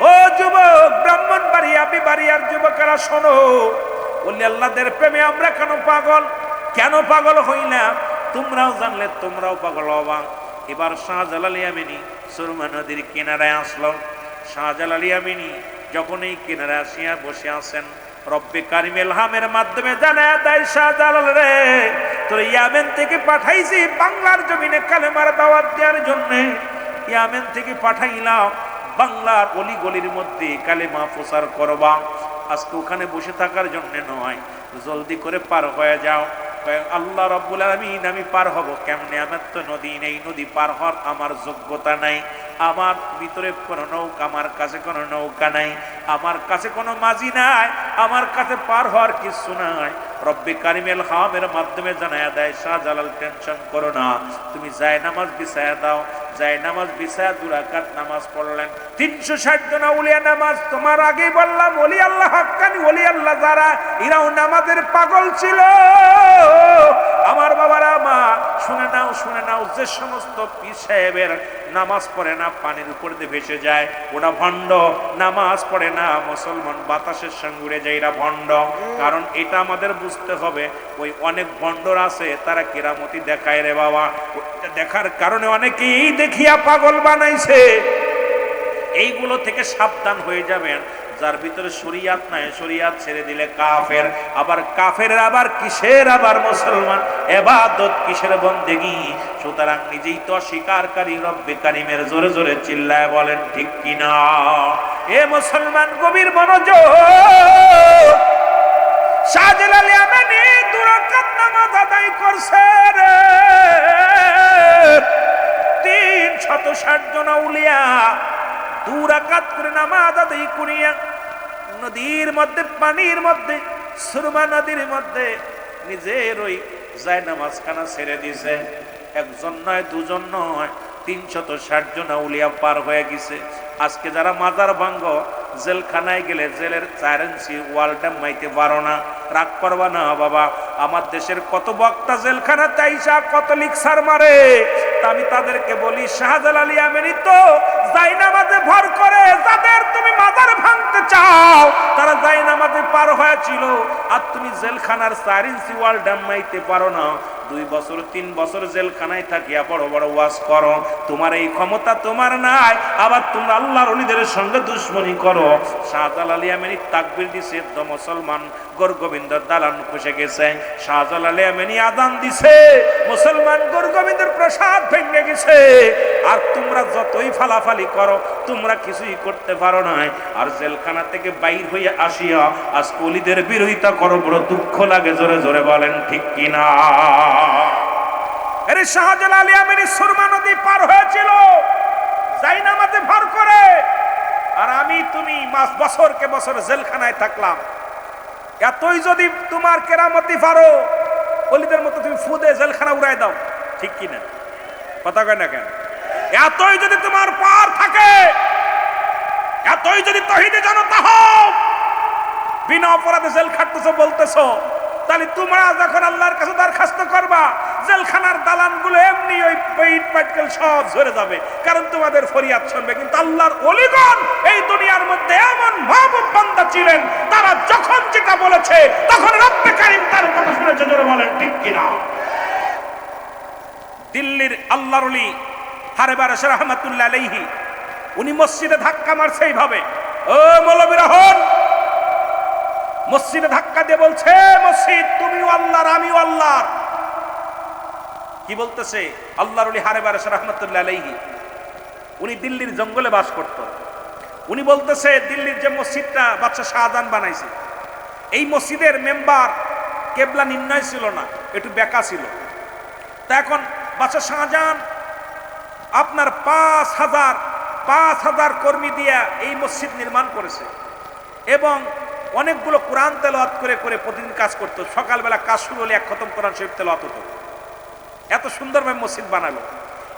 ও যুবক ব্রাহ্মণবাড়িয়া বিবাড়িয়ার যুবকেরা শোনো, ওলি আল্লাহদের প্রেমে আমরা কেন পাগল হই না? তোমরাও জানলে তোমরাও পাগল হবা। এবার শাহজালাল ইয়ামানি সুরমা নদীর কিনারায় আসলো। শাহজালাল ইয়ামানি যখন এই কিনারে আসিয়া বসে আছেন, রব্বে কারিম ইলহামের মাধ্যমে জানায়া দেয়, শাহজালাল রে, তোর ইয়ামেন থেকে পাঠাইছি বাংলার জমিনে কালেমার দাওয়াত দেওয়ার জন্য। ইয়ামেন থেকে পাঠাইলাম বাংলার অলি গলির মধ্যে কালেমা প্রচার করবা। আজকে ওখানে বসে থাকার জন্য নয়, জলদি করে পার হয়ে যাও। আল্লাহ রাব্বুল আলামিন, আমি পার হব কেমনে? আমার তো নদী নেই, নদী পার হওয়ার আমার যোগ্যতা নাই, আমার ভিতরে কোনো নৌকা, আমার কাছে কোনো নৌকা নাই, আমার কাছে কোনো মাঝি নাই, আমার কাছে পার হওয়ার কিছু নাই। রব্বে কারিম ইলহামের মাধ্যমে জানায়া দেয়, শাহজালাল টেনশন করো না, তুমি যায় নামাজ বিছায়া দাও। যায় নামাজ বিছায়া 2 রাকাত নামাজ পড়লেন। 360 জন আউলিয়া নামাজ, তোমার আগেই বললাম ওলি আল্লাহ হাক্কানি ওলি আল্লাহ যারা, এরাও নামাজের পাগল ছিল। আমার বাবারা, মা শুনে নাও, যে সমস্ত পীর সাহেবের নামাজ পড়ে না, পানির উপর দিয়ে ভেসে যায়, ওরা ভণ্ড। নামাজ পড়ে না, মুসলমান বাতাসের সঙ্গে উড়ে যায়, এরা ভণ্ড। কারণ এটা আমাদের বুঝতে হবে, ওই অনেক ভণ্ডর আছে, তারা কেরামতি দেখায় রে বাবা। দেখার কারণে অনেকেই দেখিয়া পাগল বানাইছে। এইগুলো থেকে সাবধান হয়ে যাবেন। যার ভিতরে শরিয়াত নাই, শরিয়াত ছেড়ে দিলে কাফের। আবার কাফের আবার কিসের আবার মুসলমান, ইবাদত কিসের বন্দেগী। সুতরাং নিজেই তো অস্বীকারী। রব্বে কারিমের জোরে জোরে চিল্লায় বলেন ঠিক কিনা? এ মুসলমান গভীর মনোযোগ। শাহজালাল ইয়ামানি 2 রাকাত নামাজ আদায় করছে রে। 360 জন আউলিয়া 2 রাকাত করে নামাজ আদায় করিয়া নদীর মধ্যে, পানির মধ্যে, সুরমা নদীর মধ্যে নিজের ওই যায় নামাজখানা ছেড়ে দিছে। একজন নয়, 2 জন নয়, 360 জন আউলিয়া পার হয়ে গেছে। আজকে যারা মাজার ভাঙ্গ, জেলখানায় গেলে জেলের 4 ইঞ্চি ওয়ালটা মাইতে পারো না, রাগ করবা না বাবা। আমার দেশের কত বক্তা জেলখানা চাইসা কত লিকসার মারে, তা আমি তাদেরকে বলি, শাহজালাল ইয়ামানি তো যাই নামাজে ভর করে। যাদের তুমি মাজার ভাঙতে চাও, তারা যাই নামাজে পার হয়েছিল, আর তুমি জেলখানার 4 ইঞ্চি ওয়াল ডামাইতে পারো না। 2 বছর 3 বছর জেলখানায় থাকিয়া বড় বড় ওয়াজ করো, তোমার এই ক্ষমতা তোমার নাই। আবার তোমরা আল্লাহর ওলিদের সঙ্গে দুশ্মনী করো। শাহজালাল ইয়ামানি তাকবীর দিছে, তো মুসলমান গোরগোবিন্দর দালান খসে গেছে। শাহজালাল ইয়ামানি আযান দিছে, মুসলমান গোরগোবিন্দের প্রসাদ ভেঙে গেছে। আর তোমরা যতই ফালাফালি করো, তোমরা কিছুই করতে পারো না। আর জেলখানা থেকে বাইর হয়ে আসিয়া আজকে ওলিদের বিরোধিতা করো, বড় দুঃখ লাগে। জোরে জোরে বলেন ঠিক কিনা? আরে শাহজালাল ইয়ামানি সুরমা নদী পার হয়েছিল যাই নামাজে ভর করে, আর আমি তুমি বছরকে বছর জেলখানায় থাকলাম। এতই যদি তোমার কেরামতি পারো, ওলিদের মতো তুমি ফুদে জেলখানা উড়াই দাও, ঠিক কিনা? কথা কয় না কেন? এতই যদি তোমার পার থাকে, এতই যদি তহিদে জনতা হও, বিনা অপরাধে জেল খাটতেছো বলতেছো, তাহলে তোমরা যখন আল্লাহর কাছে দরখাস্ত করবা, জেলখানার দালানগুলো এমনি ওই পেট পাটকেল সব ঝরে যাবে, কারণ তোমাদের ফরিয়াদ শুনবে। কিন্তু আল্লাহর ওলিগণ এই দুনিয়ার মধ্যে এমন মাহবুব বান্দা ছিলেন, তারা যখন যেটা বলেছে তখন রব্বে কারিম তার কথা শুনেছে। জোরে বলেন ঠিক কিনা? দিল্লির আল্লাহর ওলি হারেবারেশ রহমাতুল্লাহ আলাইহি, উনি মসজিদে ধাক্কা মারছে এইভাবে, ও মৌলবীরা হন। মসজিদে ধাক্কা দিয়ে বলছে, মসজিদ তুমিও আল্লাহর, আমিও আল্লাহর। কি বলতেছে? আল্লাহর ওলি হারেবারেশ রহমাতুল্লাহ আলাইহি, উনি দিল্লির জঙ্গলে বাস করত। উনি বলতেছে, দিল্লির যে মসজিদটা বাদশা শাহজাহান বানাইছে, এই মসজিদের মেম্বার কেবলা নির্ণয় ছিল না, একটু বেঁকা ছিল। তা এখন বাদশা শাহজাহান আপনার 5,000 কর্মী দিয়া এই মসজিদ নির্মাণ করেছে, এবং অনেকগুলো কোরআন তেলাওয়াত করে করে প্রতিদিন কাজ করতো। সকালবেলা কাজ শুরু হলে এক খতম কোরআন শরীফ তেলাওয়াত হতো। এত সুন্দরভাবে মসজিদ বানালো।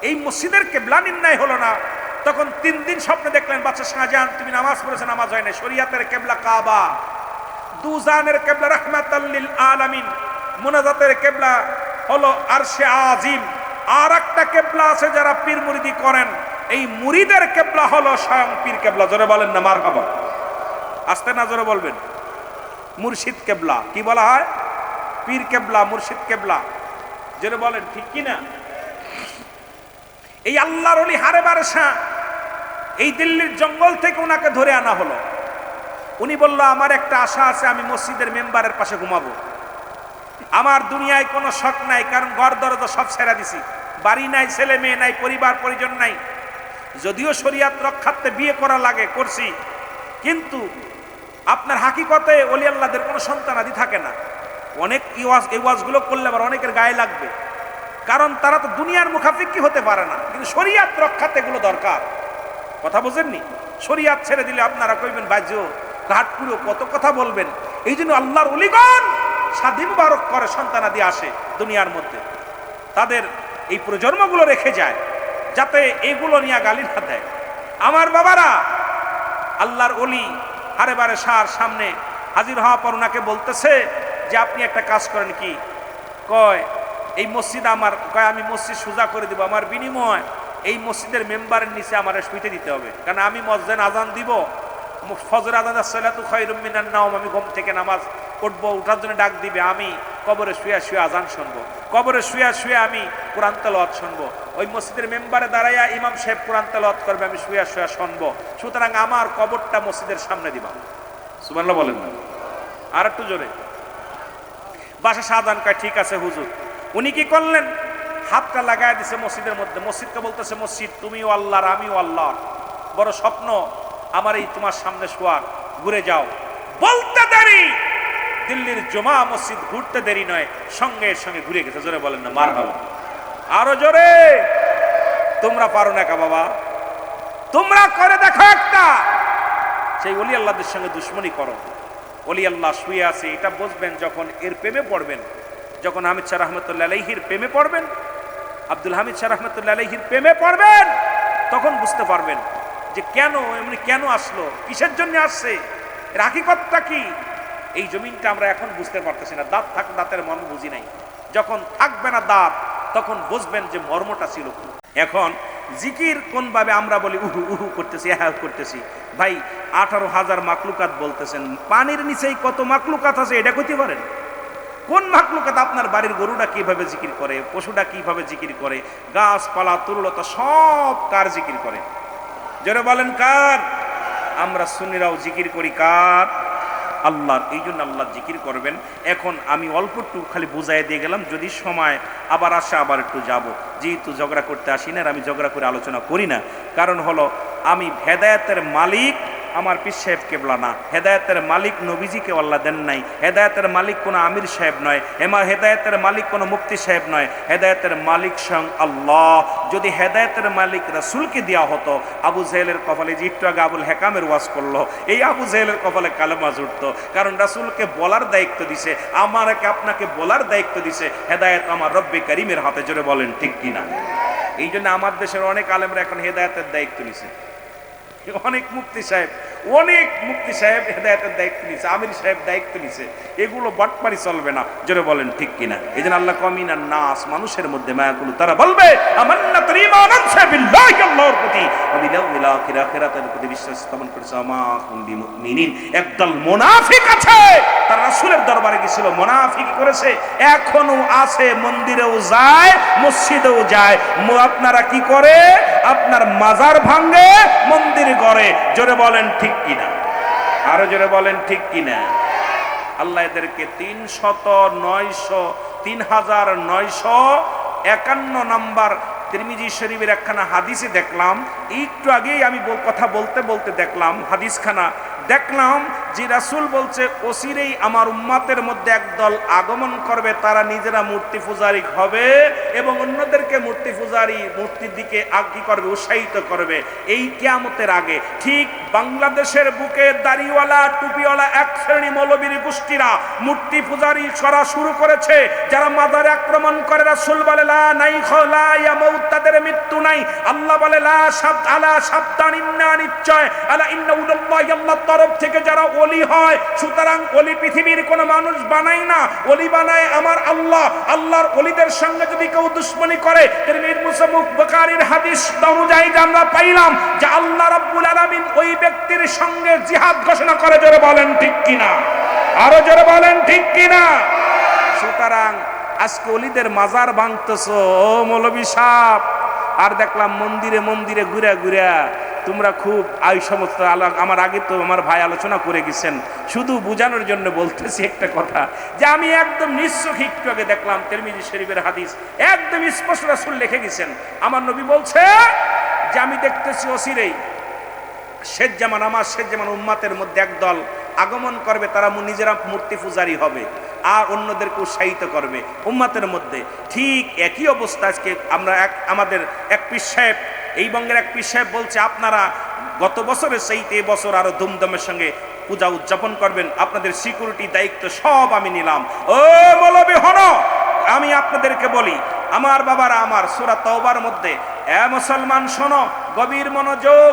এই মসজিদের কেবলা নির্ণয় হলো না, তখন 3 দিন স্বপ্নে দেখলেন বাদশা শাহজাহান তুমি নামাজ পড়েছো, নামাজ হয় না। শরিয়াতের কেবলা কাবা, দুজানের কেবলা রাহমাতাল লিল আলামিন, মুনাজাতের কেবলা হলো আরশে আজিম। আর একটা কেবলা আছে যারা পীর মুরিদি করেন, এই মুরিদের কেবলা হলো স্বয়ং পীর কেবলা। জোরে বলেন না মারহাবা। আস্তে না জোরে বলবেন। মুর্শিদ কেবলা কি বলা হয়? পীর কেবলা, মুর্শিদ কেবলা। জোরে বলেন ঠিক কি না? এই আল্লাহর ওলি হারে বারসা এই দিল্লির জঙ্গল থেকে ওনাকে ধরে আনা হলো। উনি বলল আমার একটা আশা আছে, আমি মসজিদের মেম্বারের পাশে ঘুমাবো। আমার দুনিয়ায় কোনো শখ নাই, কারণ ঘর দরজা সব ছেড়ে দিছি, বাড়ি নাই, ছেলে মেয়ে নাই, পরিবার পরিজন নাই। যদিও শরিয়াত রক্ষার্থে বিয়ে করা লাগে, করছি, কিন্তু আপনার হাকিকতে ওলি আল্লাহদের কোনো সন্তানাদি থাকে না। অনেক এই ওয়াজগুলো করলে আবার অনেকের গায়ে লাগবে, কারণ তারা তো দুনিয়ার মুখাফিক্কি হতে পারে না, কিন্তু শরিয়াত রক্ষাতে এগুলো দরকার। কথা বুঝেননি? শরিয়াত ছেড়ে দিলে আপনারা কইবেন বাজো ঘাটপুরো কত কথা বলবেন। এই জন্য আল্লাহর ওলিগণ স্বাধীন মুবারক করে সন্তানাদি আসে দুনিয়ার মধ্যে, তাদের এই প্রজন্মগুলো রেখে যায় যাতে এগুলো নিয়ে গালি না দেয়। আমার বাবারা, আল্লাহর ওলি হারে বারে সার সামনে হাজির হওয়া পর ওনাকে বলতেছে যে আপনি একটা কাজ করেন। কি কয়? এই মসজিদ আমার, কয় আমি মসজিদ সোজা করে দিব, আমার বিনিময় এই মসজিদের মেম্বারের নিচে আমার শুইতে দিতে হবে, কারণ আমি মসজিদে আজান দিব, ফজর আজান সালাতু খায়রুম মিনান নাওম, আমি ঘুম থেকে নামাজ উঠবো, উঠার জন্য ডাক দিবে, আমি কবরে শুয়ে শুয়ে আজান শুনবো, কবরে শুয়ে শুয়ে আমি কোরআন তেলাওয়াত শুনবো, ওই মসজিদের মেম্বারে দাঁড়াইয়া ইমাম সাহেব কোরআন তেলাওয়াত করবে, আমি শুয়ে শুয়ে শুনবো। সুতরাং আমার কবরটা মসজিদের সামনে দিবা। সুবহানাল্লাহ বলেন না? আর একটু জোরে। বাসা শাহজাহান কয় ঠিক আছে হুজুর। উনি কি করলেন? হাতটা লাগাই দিছে মসজিদের মধ্যে। মসজিদকে বলতেছে মসজিদ তুমিও আল্লাহর, আমিও আল্লাহর, বড় স্বপ্ন আমার এই তোমার সামনে শোয়ার, ঘুরে যাও। বলতে দেরি, দিল্লির জমা মসজিদ ঘুরতে দেরি নয়, সঙ্গে সঙ্গে ঘুরে গেছে। জোরে বলেন না মারহাবা। আরো জোরে। তোমরা পারো না কা বাবা? তোমরা করে দেখো একটা। সেই ওলি আল্লাহদের সঙ্গে দুশ্মনী করো। ওলি আল্লাহ শুয়ে আছে এটা বুঝবেন যখন এর প্রেমে পড়বেন, যখন হামিদ শাহ রহমতুল্লাহ আলাইহির প্রেমে পড়বেন, আব্দুল হামিদ শাহ রহমতুল্লাহ আলাইহির প্রেমে পড়বেন, তখন বুঝতে পারবেন যে কেন এমনি, কেন আসলো, কিসের জন্য আসছে, এর হাকিকতটা কি। এই জমিনটা আমরা এখন বুঝতে পারতেছি না। দাঁত থাক, দাঁতের মর্ম বুঝি নাই। যখন থাকবে না দাঁত, তখন বুঝবেন যে মর্মটা ছিল কি। এখন জিকির কোন ভাবে আমরা বলি উহু উহু করতেছি, হ্যাঁ করতেছি। ভাই 18,000 মাকলুকাত বলতেছেন, পানির নিচেই কত মাকলুকাত আছে এটা কইতে পারেন? কোন মাকলুকাত? আপনার বাড়ির গরুটা কিভাবে জিকির করে, পশুটা কিভাবে জিকির করে, গাছপালা তরুলতা সব কার জিকির করে? জোরে বলেন কার? আমরা সুন্নিরাও জিকির করি কার? আল্লাহর। এই জন্য আল্লাহ জিকির করবেন। এখন আমি অল্প একটু খালি বুঝাই দিয়ে গেলাম, যদি সময় আবার আসে আবার একটু যাব। যেহেতু ঝগড়া করতে আসি না, আর আমি ঝগড়া করে আলোচনা করি না, কারণ হলো আমি হেদায়েতের মালিক আমার পীর সাহেব কেবলা না, হেদায়েতের মালিক নবীজিকে আল্লাহ দেন নাই, হেদায়েতের মালিক কোনো আমির সাহেব নয়, হেদায়েতের মালিক কোনো মুফতি সাহেব নয়, হেদায়েতের মালিক স্বয়ং আল্লাহ। যদি হেদায়েতের মালিক রাসূলকে দেওয়া হতো, আবু জেহেলের কপালে, যে একটু আগে আবুল হেকামের ওয়াজ করলো, এই আবু জেহেলের কপালে কালেমা জুড়তো, কারণ রাসূলকে বলার দায়িত্ব দিছে, আমাকে আপনাকে বলার দায়িত্ব দিছে। হেদায়েত আমার রব্বে কারিমের হাতে। জোরে বলেন ঠিক কিনা? এই জন্য আমার দেশের অনেক আলেমরা এখন হেদায়েতের দায়িত্ব নিছে, অনেক মুফতি সাহেব হেদায়েতের দায়িত্ব নিছে, আমির সাহেব দায়িত্ব নিছে। এগুলো বাটপারি চলবে না। জোরে বলেন ঠিক কিনা? এই জন্য আল্লাহ কমিনান নাস, মানুষের মধ্যে মায়াকুল, তারা বলবে আমান্না তার ঈমান আছে বিল্লাহি, আল্লাহর প্রতি, ওয়া বিল ইয়াউমিল আখির, আখিরাতের প্রতি বিশ্বাস স্থাপন করেছে। আমা কুম বিমুমিনিন। একদল মুনাফিক আছে, তারা রাসূলের দরবারে গিয়েছিল, মুনাফিক করেছে, এখনো আছে, মন্দিরেও যায়, মসজিদেও যায়। আপনারা কি করে? আপনার মাজার ভাঙে, মন্দির গড়ে। জোরে বলেন ঠিক কিনা? আরো জোরে বলেন ঠিক কিনা? আল্লাহ এদেরকে 3951 নম্বর তিরমিজি শরীফের একখানা হাদিসে দেখলাম, একটু আগেই আমি কথা বলতে বলতে দেখলাম হাদিসখানা, দেখলাম যে রাসূল বলছে অচিরেই আমার উম্মতের মধ্যে একদল আগমন করবে, তারা নিজেরা মূর্তি পূজারী হবে এবং অন্যদেরকে মূর্তির দিকে কি করবে? উৎসাহিত করবে। এই কিয়ামতের আগে ঠিক বাংলাদেশের বুকে দাড়িওয়ালা টুপিওয়ালা এক শ্রেণী মৌলবীর গোষ্ঠীরা মূর্তি পূজারি করা শুরু করেছে। যারা মাজারে আক্রমণ করে, রাসূল বলে লা নাই খলা ইয়ামুত, তাদের মৃত্যু নাই। আল্লাহ বলে লা আলা সাবধান, ইন্না নিশ্চয় আলা ইন্না উল্লাহি, আল্লাহর তরফ থেকে যারা ওলি হয়। সুতরাং ওলি পৃথিবীর কোন মানুষ বানায় না, ওলি বানায় আমার আল্লাহ। আল্লাহর ওলিদের সঙ্গে যদি কেউ দুশমনি করে, তিরমিজি মুসলিম বুখারীর হাদিস অনুযায়ী আমরা পাইলাম যে আল্লাহ রাব্বুল আলামিন ওই ব্যক্তির সঙ্গে জিহাদ ঘোষণা করে। জোরে বলেন ঠিক কিনা, আরো জোরে বলেন ঠিক কিনা। সুতরাং আজকে ওলিদের মাজার ভাঙতেছো মৌলভী সাহেব, আর দেখলাম মন্দিরে মন্দিরে ঘুরে ঘুরে তোমরা খুব এই সমস্ত আমার আগে তো আমার ভাই আলোচনা করে গেছেন। শুধু বোঝানোর জন্য বলতেছি একটা কথা, যে আমি একদম নিশ্চয় একটু আগে দেখলাম তিরমিজি শরীফের হাদিস, একদম স্পষ্ট রাসূল লিখে গেছেন। আমার নবী বলছে যে আমি দেখতেছি অচিরেই শেষ জামান, আমার শেষ জামান উম্মাতের মধ্যে একদল আগমন করবে, তারা নিজেরা মূর্তি পূজারী হবে আর অন্যদেরকে উৎসাহিত করবে উম্মাতের মধ্যে। ঠিক একই অবস্থা আজকে আমরা আমাদের এক পীর সাহেব, এই বঙ্গের এক পীর সাহেব বলছে আপনারা গত বছরের চাইতে এবছর আরো ধুমধামের সঙ্গে পূজা উদযাপন করবেন, আপনাদের সিকিউরিটি দায়িত্ব সব আমি নিলাম। ও মৌলবী হনো, আমি আপনাদেরকে বলি, আমার বাবারা, আমার সূরা তাওবার মধ্যে, এ মুসলমান শোনো, গভীর মনোযোগ।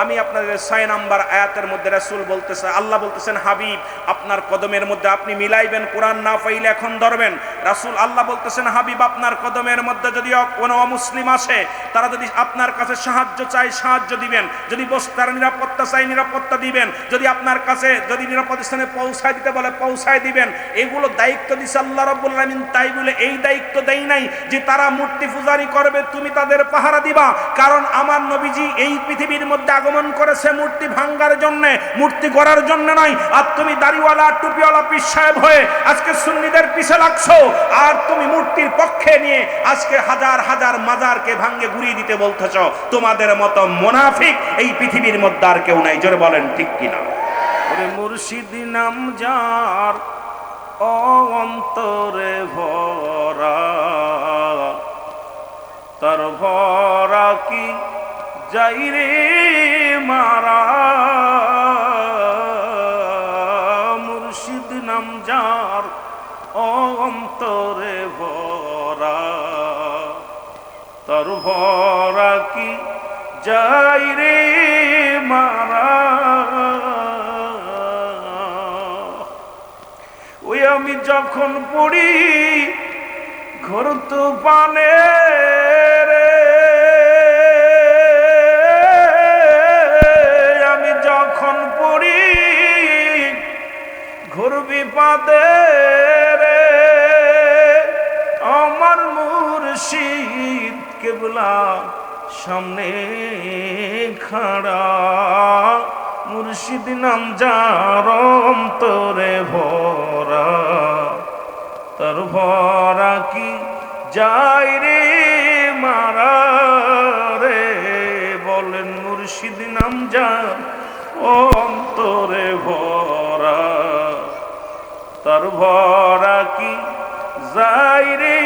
আমি আপনাদের 6 নম্বর আয়াতের মধ্যে রাসূল বলতেছে, আল্লাহ বলতেছেন হাবিব আপনার কদমের মধ্যে আপনি মিলাইবেন, কোরআন না পাইলে এখন ধরবেন। রাসূল আল্লাহ বলতেছেন হাবিব আপনার কদমের মধ্যে যদি কোনো অমুসলিম আসে, তারা যদি আপনার কাছে সাহায্য চায় সাহায্য দিবেন, যদি বস্তার নিরাপত্তা চাই নিরাপত্তা দিবেন, যদি আপনার কাছে যদি নিরাপদ স্থানে পৌঁছায় দিতে বলে পৌঁছায় দিবেন। এগুলো দায়িত্ব দিছে আল্লাহ রাব্বুল আলামিন। তাই বলে এই দায়িত্ব দেই নাই যে তারা মূর্তি পূজারি করবে তুমি তাদের পাহারা দিবা। কারণ আমার নবীজি এই পৃথিবীর মধ্যে আগমন করেছে মূর্তি ভাঙ্গার জন্য, মূর্তি গড়ার জন্য নয়। আর তুমি দাড়িওয়ালা টুপিওয়ালা পীর সাহেব হয়ে আজকে সুন্নিদের পিছে লাগছো, আর তুমি মূর্তির পক্ষে নিয়ে আজকে হাজার হাজার মাজারকে ভাঙ্গে ঘুরিয়ে দিতে বলতেছ। তোমাদের মতো মুনাফিক এই পৃথিবীর মধ্যে আর কেউ নাই। জোরে বলেন ঠিক কিনা। ওরে মুর্শিদ নাম যার অন্তরে ভরা, তার ভরা কি যাই রে মারা। মুর্শিদ নাম যার অন্তরে ভরা, তার ভরা কি যাই রে মারা। ওই আমি যখন পড়ি ঘোর তো পানে রে, আমি যখন পড়ি ঘোর বিপদে রে, আমার মুর্শিদ কেবলা সামনে খাড়া। মুর্শিদ নাম যার অন্তরে ভরা, তার ভরা কি যাই রে মারা রে। বলেন মুর্শিদ নাম যার অন্তরে ভরা, তার ভরা কি যাই রে